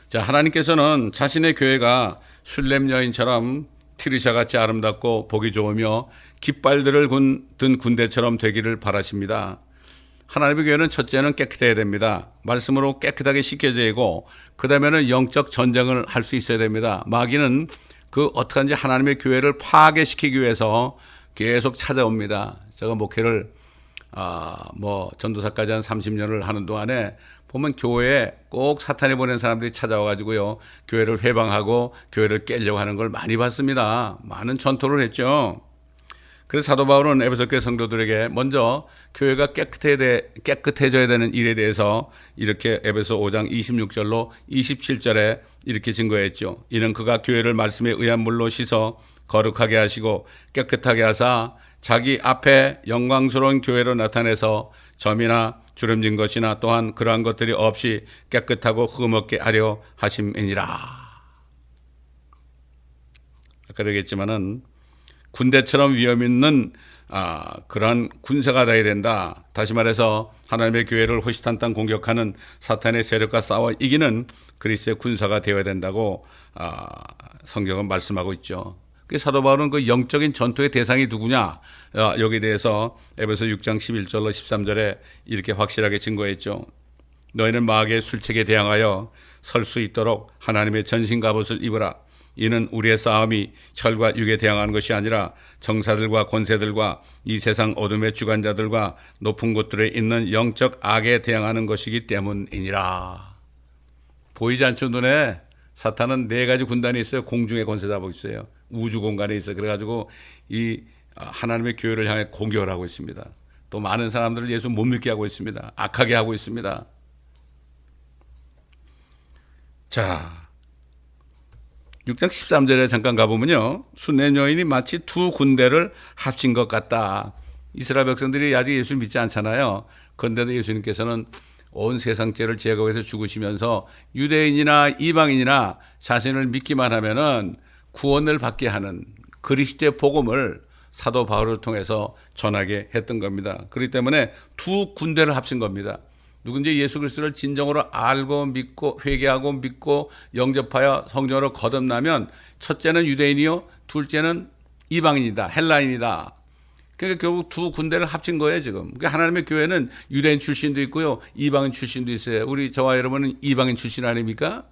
Speaker 1: 자, 하나님께서는 자신의 교회가 술렘 여인처럼 티르샤같이 아름답고 보기 좋으며 깃발들을 든 군대처럼 되기를 바라십니다. 하나님의 교회는 첫째는 깨끗해야 됩니다. 말씀으로 깨끗하게 씻겨져야 되고 그 다음에는 영적 전쟁을 할 수 있어야 됩니다. 마귀는 그 어떡한지 하나님의 교회를 파괴시키기 위해서 계속 찾아옵니다. 제가 목회를 전도사까지 한 30년을 하는 동안에 보면 교회에 꼭 사탄이 보낸 사람들이 찾아와가지고요, 교회를 회방하고 교회를 깨려고 하는 걸 많이 봤습니다. 많은 전토를 했죠. 그래서 사도 바울은 에베소 교회 성도들에게 먼저 교회가 깨끗해져야 되는 일에 대해서 이렇게 에베소 5장 26절로 27절에 이렇게 증거했죠. 이는 그가 교회를 말씀에 의한 물로 씻어 거룩하게 하시고 깨끗하게 하사 자기 앞에 영광스러운 교회로 나타내서 점이나 주름진 것이나 또한 그러한 것들이 없이 깨끗하고 흠없게 하려 하심이니라. 아까도 얘기했지만은 군대처럼 위험 있는 그러한 군사가 되어야 된다. 다시 말해서 하나님의 교회를 호시탄탄 공격하는 사탄의 세력과 싸워 이기는 그리스도의 군사가 되어야 된다고 성경은 말씀하고 있죠. 사도 바울은 그 영적인 전투의 대상이 누구냐, 여기에 대해서 에베소 6장 11절로 13절에 이렇게 확실하게 증거했죠. 너희는 마귀의 술책에 대항하여 설 수 있도록 하나님의 전신 갑옷을 입으라. 이는 우리의 싸움이 혈과 육에 대항하는 것이 아니라 정사들과 권세들과 이 세상 어둠의 주관자들과 높은 곳들에 있는 영적 악에 대항하는 것이기 때문이니라. 보이지 않죠, 눈에? 사탄은 4가지 군단이 있어요. 공중의 권세 잡고 있어요. 우주 공간에 있어요. 그래가지고 이 하나님의 교회를 향해 공격을 하고 있습니다. 또 많은 사람들을 예수 못 믿게 하고 있습니다. 악하게 하고 있습니다. 자, 6장 13절에 잠깐 가보면요, 순례 여인이 마치 두 군대를 합친 것 같다. 이스라엘 백성들이 아직 예수 믿지 않잖아요. 그런데도 예수님께서는 온 세상 죄를 제거해서 죽으시면서 유대인이나 이방인이나 자신을 믿기만 하면은 구원을 받게 하는 그리스도의 복음을 사도 바울을 통해서 전하게 했던 겁니다. 그렇기 때문에 두 군대를 합친 겁니다. 누군지 예수 그리스도를 진정으로 알고 믿고 회개하고 믿고 영접하여 성령으로 거듭나면 첫째는 유대인이요, 둘째는 이방인이다, 헬라인이다. 그러니까 결국 두 군대를 합친 거예요, 지금. 그러니까 하나님의 교회는 유대인 출신도 있고요, 이방인 출신도 있어요. 우리 저와 여러분은 이방인 출신 아닙니까?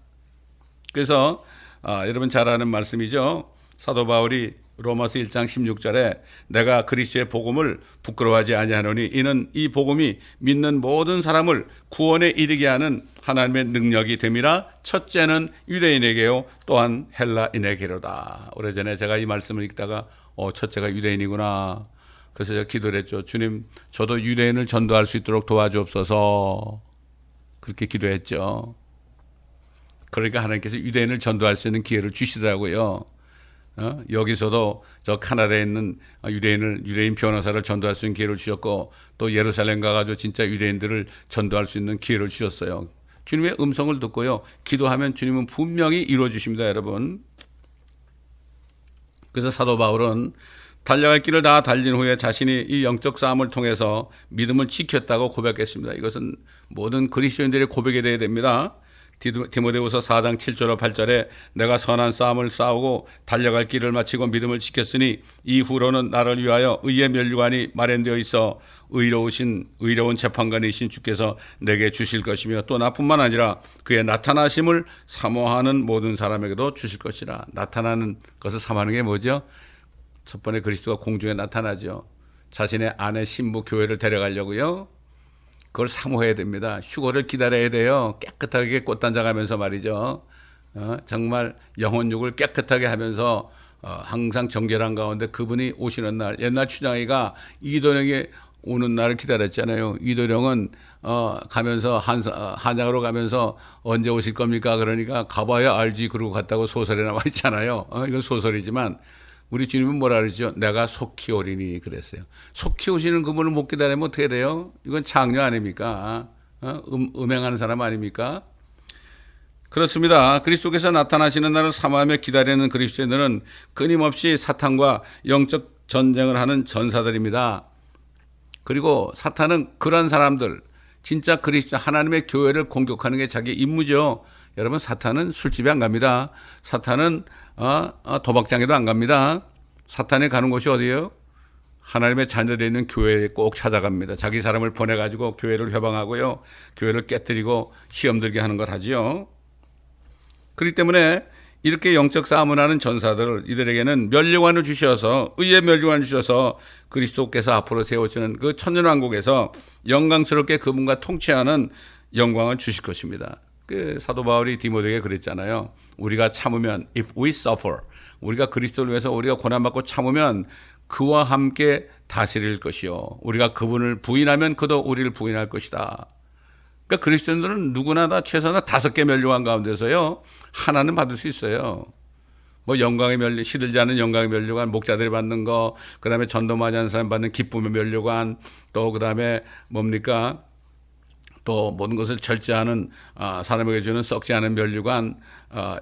Speaker 1: 그래서 여러분 잘 아는 말씀이죠. 사도 바울이 로마서 1장 16절에 내가 그리스도의 복음을 부끄러워하지 아니하노니 이는 이 복음이 믿는 모든 사람을 구원에 이르게 하는 하나님의 능력이 됨이라. 첫째는 유대인에게요, 또한 헬라인에게로다. 오래전에 제가 이 말씀을 읽다가 첫째가 유대인이구나. 그래서 제가 기도를 했죠. 주님, 저도 유대인을 전도할 수 있도록 도와주옵소서. 그렇게 기도했죠. 그러니까 하나님께서 유대인을 전도할 수 있는 기회를 주시더라고요. 여기서도 저 카나다에 있는 유대인 변호사를 전도할 수 있는 기회를 주셨고, 또 예루살렘 가가지고 진짜 유대인들을 전도할 수 있는 기회를 주셨어요. 주님의 음성을 듣고요, 기도하면 주님은 분명히 이루어 주십니다, 여러분. 그래서 사도 바울은 달려갈 길을 다 달린 후에 자신이 이 영적 싸움을 통해서 믿음을 지켰다고 고백했습니다. 이것은 모든 그리스도인들의 고백이 되어야 됩니다. 디모데후서 4장 7절로 8절에 내가 선한 싸움을 싸우고 달려갈 길을 마치고 믿음을 지켰으니 이후로는 나를 위하여 의의 면류관이 마련되어 있어 의로운 재판관이신 주께서 내게 주실 것이며 또 나뿐만 아니라 그의 나타나심을 사모하는 모든 사람에게도 주실 것이라. 나타나는 것을 사모하는 게 뭐죠? 첫 번째 그리스도가 공중에 나타나죠. 자신의 아내 신부 교회를 데려가려고요. 그걸 사모해야 됩니다. 휴거를 기다려야 돼요. 깨끗하게 꽃단장하면서 말이죠. 정말 영혼육을 깨끗하게 하면서 항상 정결한 가운데 그분이 오시는 날, 옛날 춘향이가 이도령의 오는 날을 기다렸잖아요. 이도령은 가면서 한양으로 가면서 언제 오실 겁니까? 그러니까 가봐야 알지. 그러고 갔다고 소설에 나와 있잖아요. 이건 소설이지만 우리 주님은 뭐라 그러죠? 내가 속히 오리니 그랬어요. 속히 오시는 그분을 못 기다리면 어떻게 돼요? 이건 창녀 아닙니까? 음행하는 사람 아닙니까? 그렇습니다. 그리스도께서 나타나시는 날을 사모하며 기다리는 그리스도인들은 끊임없이 사탄과 영적 전쟁을 하는 전사들입니다. 그리고 사탄은 그런 사람들, 진짜 그리스도 하나님의 교회를 공격하는 게 자기 임무죠. 여러분, 사탄은 술집에 안 갑니다. 사탄은 도박장에도 안 갑니다. 사탄이 가는 곳이 어디예요? 하나님의 자녀들이 있는 교회에 꼭 찾아갑니다. 자기 사람을 보내가지고 교회를 회방하고요, 교회를 깨뜨리고 시험 들게 하는 걸 하지요. 그렇기 때문에 이렇게 영적 싸움을 하는 전사들, 이들에게는 면류관을 주셔서, 의의 면류관을 주셔서 그리스도께서 앞으로 세우시는 그 천년왕국에서 영광스럽게 그분과 통치하는 영광을 주실 것입니다. 그 사도 바울이 디모데에게 그랬잖아요. 우리가 참으면, if we suffer, 우리가 그리스도를 위해서 우리가 고난받고 참으면 그와 함께 다스릴 것이요, 우리가 그분을 부인하면 그도 우리를 부인할 것이다. 그러니까 그리스도인들은 누구나 다 최소한 5개 면류관 가운데서요, 하나는 받을 수 있어요. 뭐 영광의 면류, 시들지 않은 영광의 면류관, 목자들이 받는 거, 그 다음에 전도 많이 하는 사람 받는 기쁨의 면류관, 또 그 다음에 뭡니까? 또 모든 것을 절제하는 사람에게 주는 썩지 않은 면류관,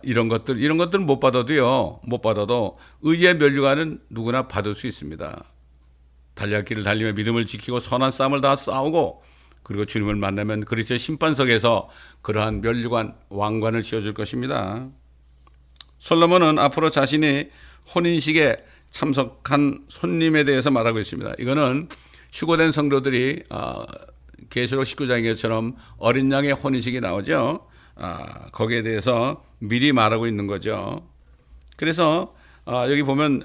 Speaker 1: 이런 것들 못 받아도 의의 면류관은 누구나 받을 수 있습니다. 달려갈 길을 달리며 믿음을 지키고 선한 싸움을 다 싸우고, 그리고 주님을 만나면 그리스도의 심판석에서 그러한 면류관, 왕관을 씌워줄 것입니다. 솔로몬은 앞으로 자신이 혼인식에 참석한 손님에 대해서 말하고 있습니다. 이거는 휴거된 성도들이 계시록 19장인 것처럼 어린 양의 혼인식이 나오죠. 거기에 대해서 미리 말하고 있는 거죠. 그래서 여기 보면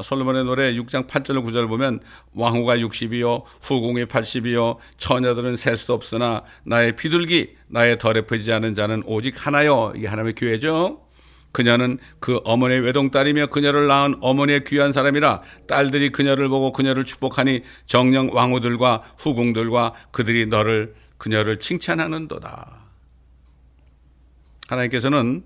Speaker 1: 솔로몬의 노래 6장 8절 9절 보면 왕후가 60이요 후궁이 80이요 처녀들은 셀 수 없으나 나의 비둘기 나의 더럽혀지지 않은 자는 오직 하나요. 이게 하나님의 교회죠. 그녀는 그 어머니의 외동딸이며 그녀를 낳은 어머니의 귀한 사람이라 딸들이 그녀를 보고 그녀를 축복하니 정령 왕후들과 후궁들과 그들이 그녀를 칭찬하는도다. 하나님께서는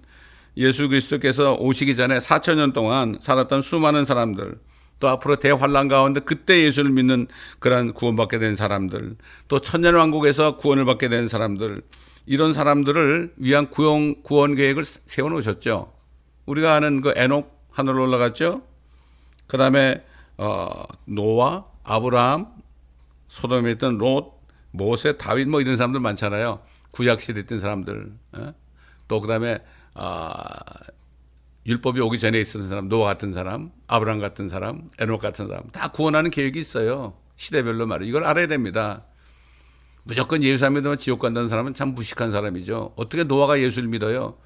Speaker 1: 예수 그리스도께서 오시기 전에 4,000년 동안 살았던 수많은 사람들, 또 앞으로 대환란 가운데 그때 예수를 믿는 그런 구원받게 된 사람들, 또 천년왕국에서 구원을 받게 된 사람들, 이런 사람들을 위한 구원 계획을 세워놓으셨죠. 우리가 아는 그 에녹 하늘로 올라갔죠. 그 다음에 노아, 아브라함, 소돔에 있던 롯, 모세, 다윗 뭐 이런 사람들 많잖아요. 구약시대에 있던 사람들. 또 그 다음에 율법이 오기 전에 있었던 사람, 노아 같은 사람, 아브라함 같은 사람, 에녹 같은 사람 다 구원하는 계획이 있어요. 시대별로 말이에요. 이걸 알아야 됩니다. 무조건 예수 안 믿으면 지옥 간다는 사람은 참 무식한 사람이죠. 어떻게 노아가 예수를 믿어요?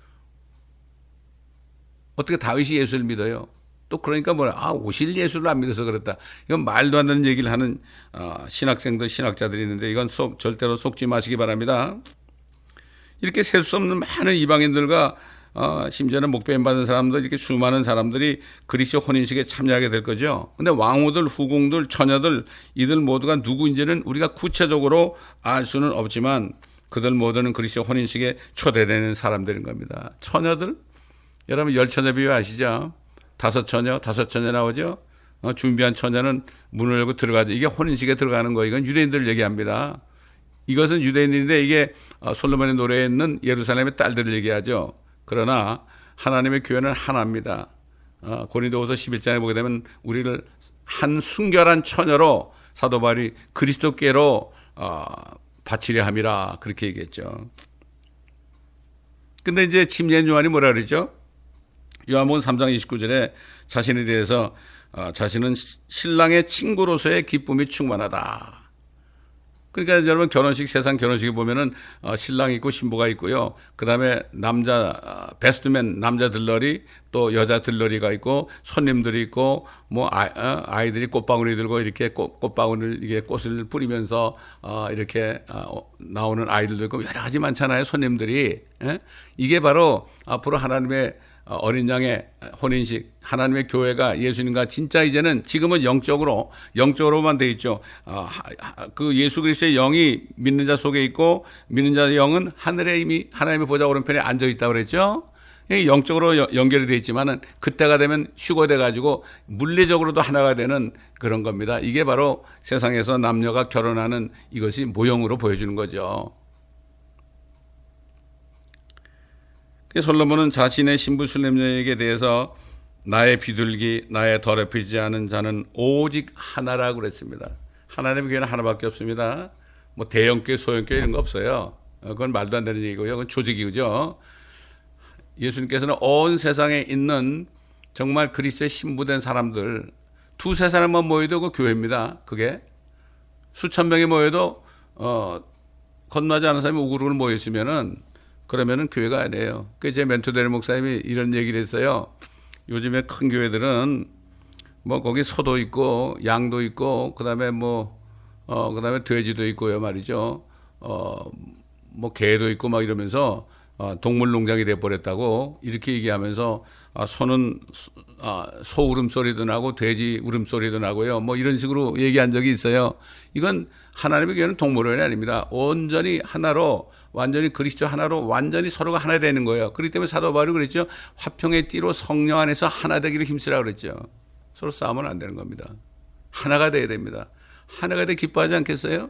Speaker 1: 어떻게 다윗이 예수를 믿어요? 또 그러니까 오실 예수를 안 믿어서 그렇다. 이건 말도 안 되는 얘기를 하는 신학생들, 신학자들이 있는데 이건 절대로 속지 마시기 바랍니다. 이렇게 셀 수 없는 많은 이방인들과 심지어는 목배임 받은 사람들, 이렇게 수많은 사람들이 그리스도 혼인식에 참여하게 될 거죠. 근데 왕후들, 후궁들, 처녀들, 이들 모두가 누구인지는 우리가 구체적으로 알 수는 없지만 그들 모두는 그리스도 혼인식에 초대되는 사람들인 겁니다. 처녀들? 여러분 열처녀 비유 아시죠? 5처녀 나오죠? 준비한 처녀는 문을 열고 들어가죠. 이게 혼인식에 들어가는 거예요. 이건 유대인들 얘기합니다. 이것은 유대인인데 이게 솔로몬의 노래에 있는 예루살렘의 딸들을 얘기하죠. 그러나 하나님의 교회는 하나입니다. 고린도후서 11장에 보게 되면 우리를 한 순결한 처녀로 사도 바울이 그리스도께로 바치려 함이라 그렇게 얘기했죠. 근데 이제 침례 요한이 뭐라 그러죠? 요한복음 3장 29절에 자신에 대해서 자신은 신랑의 친구로서의 기쁨이 충만하다. 그러니까 여러분 세상 결혼식에 보면은 신랑이 있고 신부가 있고요. 그 다음에 베스트맨 남자 들러리, 또 여자 들러리가 있고 손님들이 있고 뭐 아이들이 꽃바구니 들고 이렇게 꽃바구니를 이게 꽃을 뿌리면서 이렇게 나오는 아이들도 있고 여러 가지 많잖아요. 손님들이. 이게 바로 앞으로 하나님의 어린 양의 혼인식, 하나님의 교회가 예수님과 진짜 이제는 지금은 영적으로만 돼 있죠. 그 예수 그리스도의 영이 믿는 자 속에 있고 믿는 자의 영은 하늘에 이미 하나님의 보좌 오른편에 앉아 있다고 그랬죠. 영적으로 연결이 돼 있지만은 그때가 되면 휴거돼 가지고 물리적으로도 하나가 되는 그런 겁니다. 이게 바로 세상에서 남녀가 결혼하는 이것이 모형으로 보여주는 거죠. 솔로몬은 자신의 신부 술렘녀에게 대해서 나의 비둘기, 나의 더럽히지 않은 자는 오직 하나라고 그랬습니다. 하나님의 교회는 하나밖에 없습니다. 뭐 대형교회, 소형교회 이런 거 없어요. 그건 말도 안 되는 얘기고요. 그건 조직이죠. 예수님께서는 온 세상에 있는 정말 그리스도의 신부된 사람들, 두세 사람만 모여도 그 교회입니다. 그게 수천 명이 모여도 건너지 않은 사람이 우글우글 모여 있으면은 그러면은 교회가 아니에요. 그 제 멘토되는 목사님이 이런 얘기를 했어요. 요즘에 큰 교회들은 뭐 거기 소도 있고 양도 있고 그다음에 그다음에 돼지도 있고요 말이죠. 뭐 개도 있고 막 이러면서 동물 농장이 돼 버렸다고 이렇게 얘기하면서 소는 소 울음소리도 나고 돼지 울음소리도 나고요. 뭐 이런 식으로 얘기한 적이 있어요. 이건 하나님의 교회는 동물원이 아닙니다. 온전히 하나로 완전히 그리스도 하나로 완전히 서로가 하나 되는 거예요. 그렇기 때문에 사도 바울이 그랬죠. 화평의 띠로 성령 안에서 하나 되기를 힘쓰라고 그랬죠. 서로 싸우면 안 되는 겁니다. 하나가 돼야 됩니다. 하나가 돼 기뻐하지 않겠어요?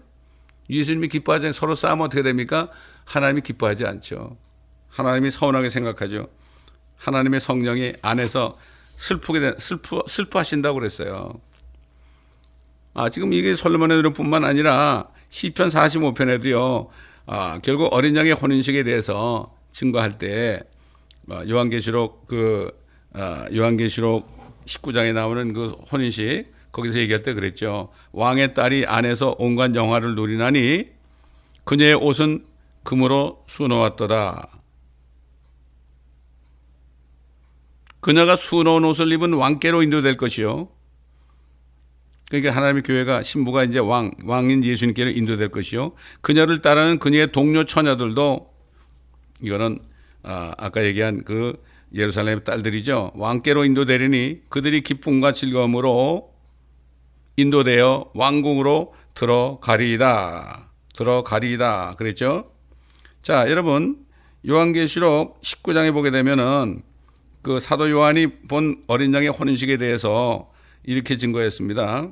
Speaker 1: 예수님이 기뻐하지 않고 서로 싸우면 어떻게 됩니까? 하나님이 기뻐하지 않죠. 하나님이 서운하게 생각하죠. 하나님의 성령이 안에서 슬퍼하신다고 그랬어요. 지금 이게 솔로몬의 노래뿐만 아니라 시편 45편에도요. 결국 어린 양의 혼인식에 대해서 증거할 때 요한계시록 19장에 나오는 그 혼인식 거기서 얘기할 때 그랬죠. 왕의 딸이 안에서 온갖 영화를 누리나니 그녀의 옷은 금으로 수놓았도다. 그녀가 수놓은 옷을 입은 왕께로 인도될 것이요. 그러니까 하나님의 교회가 신부가 이제 왕인 예수님께로 인도될 것이요. 그녀를 따르는 그녀의 동료 처녀들도 이거는 아까 얘기한 그 예루살렘의 딸들이죠. 왕께로 인도되리니 그들이 기쁨과 즐거움으로 인도되어 왕궁으로 들어가리이다. 그랬죠. 자, 여러분 요한계시록 19장에 보게 되면은 그 사도 요한이 본 어린 양의 혼인식에 대해서 이렇게 증거했습니다.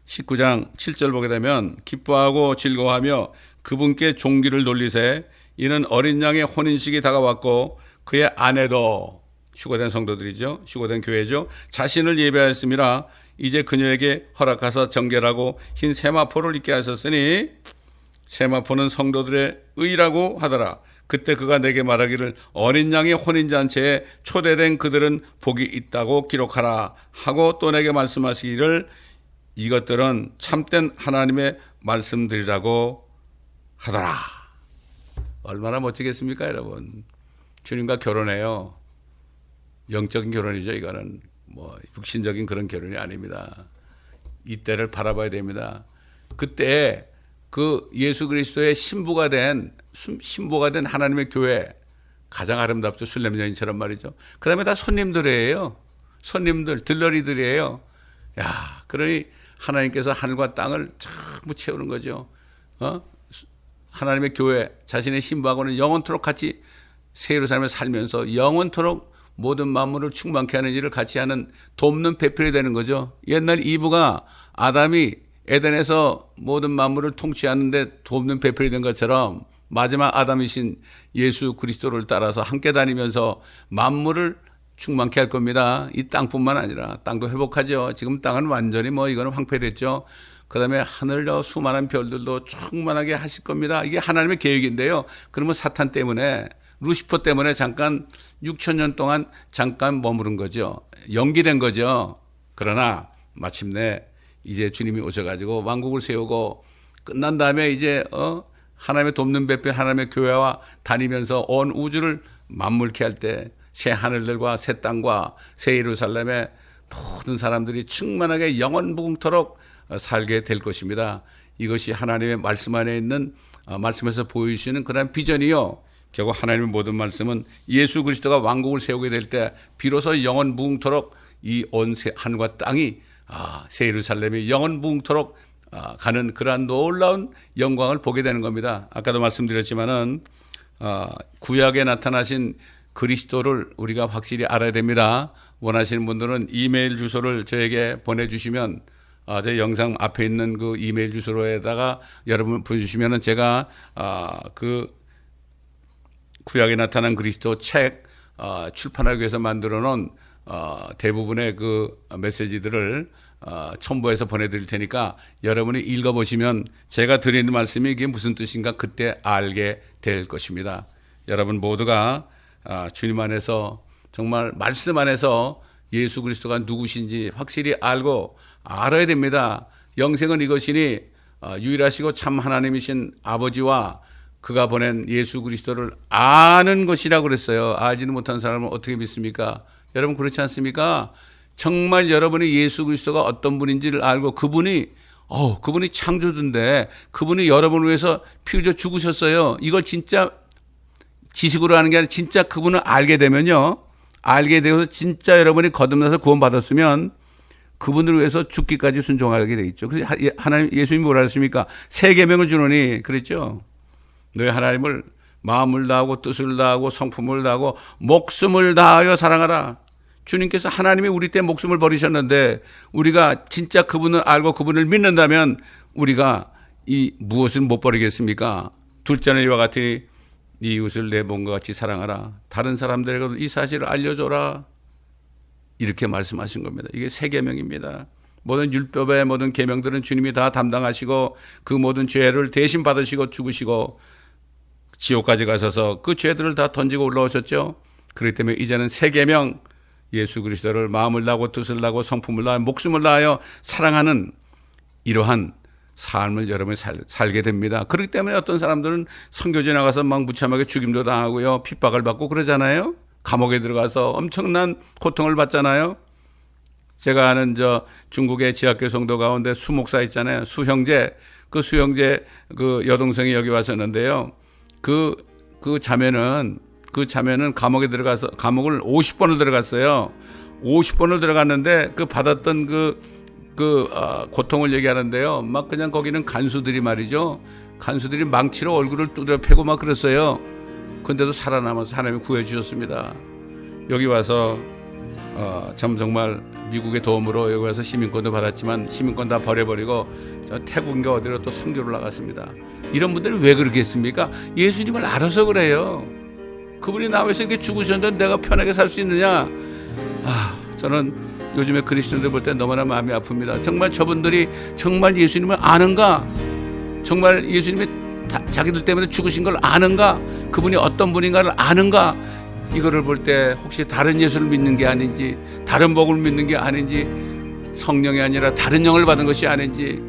Speaker 1: 19장 7절 보게 되면 기뻐하고 즐거워하며 그분께 종기를 돌리세 이는 어린 양의 혼인식이 다가왔고 그의 아내도 휴거된 성도들이죠. 휴거된 교회죠. 자신을 예배하였음이라 이제 그녀에게 허락하사 정결하고 흰 세마포를 입게 하셨으니 세마포는 성도들의 의라고 하더라. 그때 그가 내게 말하기를 어린 양의 혼인잔치에 초대된 그들은 복이 있다고 기록하라 하고 또 내게 말씀하시기를 이것들은 참된 하나님의 말씀들이라고 하더라. 얼마나 멋지겠습니까 여러분. 주님과 결혼해요. 영적인 결혼이죠. 이거는 뭐 육신적인 그런 결혼이 아닙니다. 이때를 바라봐야 됩니다. 그때 그 예수 그리스도의 신부가 된 하나님의 교회 가장 아름답죠. 술렘 여인처럼 말이죠. 그 다음에 다 손님들이에요. 손님들, 들러리들이에요. 그러니 하나님께서 하늘과 땅을 전부 채우는 거죠. 하나님의 교회, 자신의 신부하고는 영원토록 같이 새 예루살렘에 살면서 영원토록 모든 만물을 충만케 하는 일을 같이 하는 돕는 배필이 되는 거죠. 옛날 이브가 아담이 에덴에서 모든 만물을 통치하는데 돕는 배필이 된 것처럼 마지막 아담이신 예수 그리스도를 따라서 함께 다니면서 만물을 충만케 할 겁니다. 이 땅뿐만 아니라 땅도 회복하죠. 지금 땅은 완전히 이거는 황폐됐죠. 그 다음에 하늘로 수많은 별들도 충만하게 하실 겁니다. 이게 하나님의 계획인데요. 그러면 사탄 때문에 루시퍼 때문에 잠깐 6,000년 동안 잠깐 머무른 거죠. 연기된 거죠. 그러나 마침내 이제 주님이 오셔가지고 왕국을 세우고 끝난 다음에 이제 하나님의 돕는 배필 하나님의 교회와 다니면서 온 우주를 만물케 할 때 새 하늘들과 새 땅과 새 예루살렘에 모든 사람들이 충만하게 영원무궁토록 살게 될 것입니다. 이것이 하나님의 말씀 안에 있는 말씀에서 보여주시는 그런 비전이요. 결국 하나님의 모든 말씀은 예수 그리스도가 왕국을 세우게 될 때 비로소 영원 무궁토록 이 온 하늘과 땅이 새 예루살렘이 영원 무궁토록 가는 그러한 놀라운 영광을 보게 되는 겁니다. 아까도 말씀드렸지만은 구약에 나타나신 그리스도를 우리가 확실히 알아야 됩니다. 원하시는 분들은 이메일 주소를 저에게 보내주시면 제 영상 앞에 있는 그 이메일 주소로에다가 여러분 보내주시면은 제가 그 구약에 나타난 그리스도 책 출판하기 위해서 만들어 놓은 대부분의 그 메시지들을 첨부해서 보내드릴 테니까 여러분이 읽어보시면 제가 드리는 말씀이 이게 무슨 뜻인가 그때 알게 될 것입니다. 여러분 모두가 주님 안에서 정말 말씀 안에서 예수 그리스도가 누구신지 확실히 알고 알아야 됩니다. 영생은 이것이니 유일하시고 참 하나님이신 아버지와 그가 보낸 예수 그리스도를 아는 것이라고 그랬어요. 알지는 못한 사람은 어떻게 믿습니까? 여러분 그렇지 않습니까? 정말 여러분이 예수 그리스도가 어떤 분인지를 알고 그분이 창조주인데 그분이 여러분을 위해서 피 흘려 죽으셨어요. 이걸 진짜 지식으로 하는 게 아니라 진짜 그분을 알게 되면요. 알게 되어서 진짜 여러분이 거듭나서 구원받았으면 그분을 위해서 죽기까지 순종하게 돼 있죠. 그래서 하나님 예수님이 뭐라 하셨습니까? 세 계명을 주노니 그랬죠. 너희 하나님을 마음을 다하고 뜻을 다하고 성품을 다하고 목숨을 다하여 사랑하라. 주님께서 하나님이 우리 때 목숨을 버리셨는데 우리가 진짜 그분을 알고 그분을 믿는다면 우리가 이 무엇을 못 버리겠습니까? 둘째는 이와 같이 네 이웃을 내 몸과 같이 사랑하라. 다른 사람들에게도 이 사실을 알려줘라. 이렇게 말씀하신 겁니다. 이게 세 계명입니다. 모든 율법의 모든 계명들은 주님이 다 담당하시고 그 모든 죄를 대신 받으시고 죽으시고 지옥까지 가셔서 그 죄들을 다 던지고 올라오셨죠. 그렇기 때문에 이제는 세 계명 예수 그리스도를 마음을 다하고 뜻을 다하고 성품을 다하여 목숨을 다하여 사랑하는 이러한 삶을 여러분이 살게 됩니다. 그렇기 때문에 어떤 사람들은 선교지 나가서 막 무참하게 죽임도 당하고요. 핍박을 받고 그러잖아요. 감옥에 들어가서 엄청난 고통을 받잖아요. 제가 아는 중국의 지하교 성도 가운데 수 목사 있잖아요. 수 형제. 그 수 형제 그 여동생이 여기 왔었는데요. 그 자매는 감옥에 들어가서 감옥을 50번을 들어갔어요. 50번을 들어갔는데 그 받았던 고통을 얘기하는데요. 막 그냥 거기는 간수들이 말이죠. 간수들이 망치로 얼굴을 두드려 패고 막 그랬어요. 근데도 살아남아서 하나님이 구해주셨습니다. 여기 와서 참 정말 미국의 도움으로 여기 와서 시민권도 받았지만 시민권 다 버려버리고 태국인가 어디로 또 선교를 나갔습니다. 이런 분들이 왜 그러겠습니까? 예수님을 알아서 그래요. 그분이 나 위해서 이렇게 죽으셨는데 내가 편하게 살 수 있느냐? 저는 요즘에 그리스도인들 볼 때 너무나 마음이 아픕니다. 정말 저분들이 정말 예수님을 아는가? 정말 예수님이 자기들 때문에 죽으신 걸 아는가? 그분이 어떤 분인가를 아는가? 이거를 볼 때 혹시 다른 예수를 믿는 게 아닌지, 다른 복을 믿는 게 아닌지, 성령이 아니라 다른 영을 받은 것이 아닌지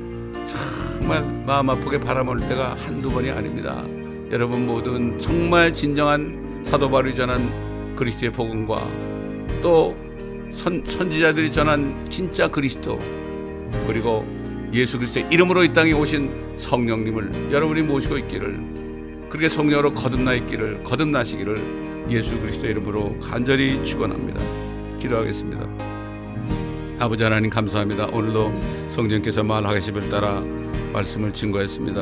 Speaker 1: 정말 마음 아프게 바라볼 때가 한두 번이 아닙니다. 여러분 모두는 정말 진정한 사도 바울이 전한 그리스도의 복음과 또 선지자들이 전한 진짜 그리스도 그리고 예수 그리스도의 이름으로 이 땅에 오신 성령님을 여러분이 모시고 있기를 그렇게 성령으로 거듭나시기를 예수 그리스도의 이름으로 간절히 축원합니다. 기도하겠습니다. 아버지 하나님 감사합니다. 오늘도 성령께서 말하시기를 따라 말씀을 증거했습니다.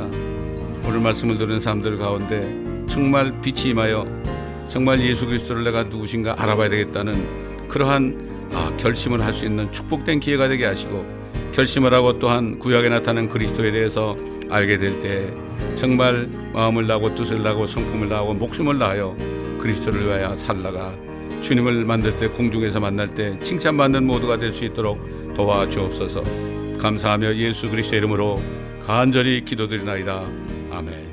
Speaker 1: 오늘 말씀을 들은 사람들 가운데 정말 빛이 임하여 정말 예수 그리스도를 내가 누구신가 알아봐야 되겠다는 그러한 결심을 할 수 있는 축복된 기회가 되게 하시고 결심을 하고 또한 구약에 나타난 그리스도에 대해서 알게 될 때 정말 마음을 다하고 뜻을 다하고 성품을 다하고 목숨을 다하여 그리스도를 위하여 살다가 주님을 만날 때 공중에서 만날 때 칭찬받는 모두가 될 수 있도록 도와주옵소서. 감사하며 예수 그리스도의 이름으로 간절히 기도드리나이다. 아멘.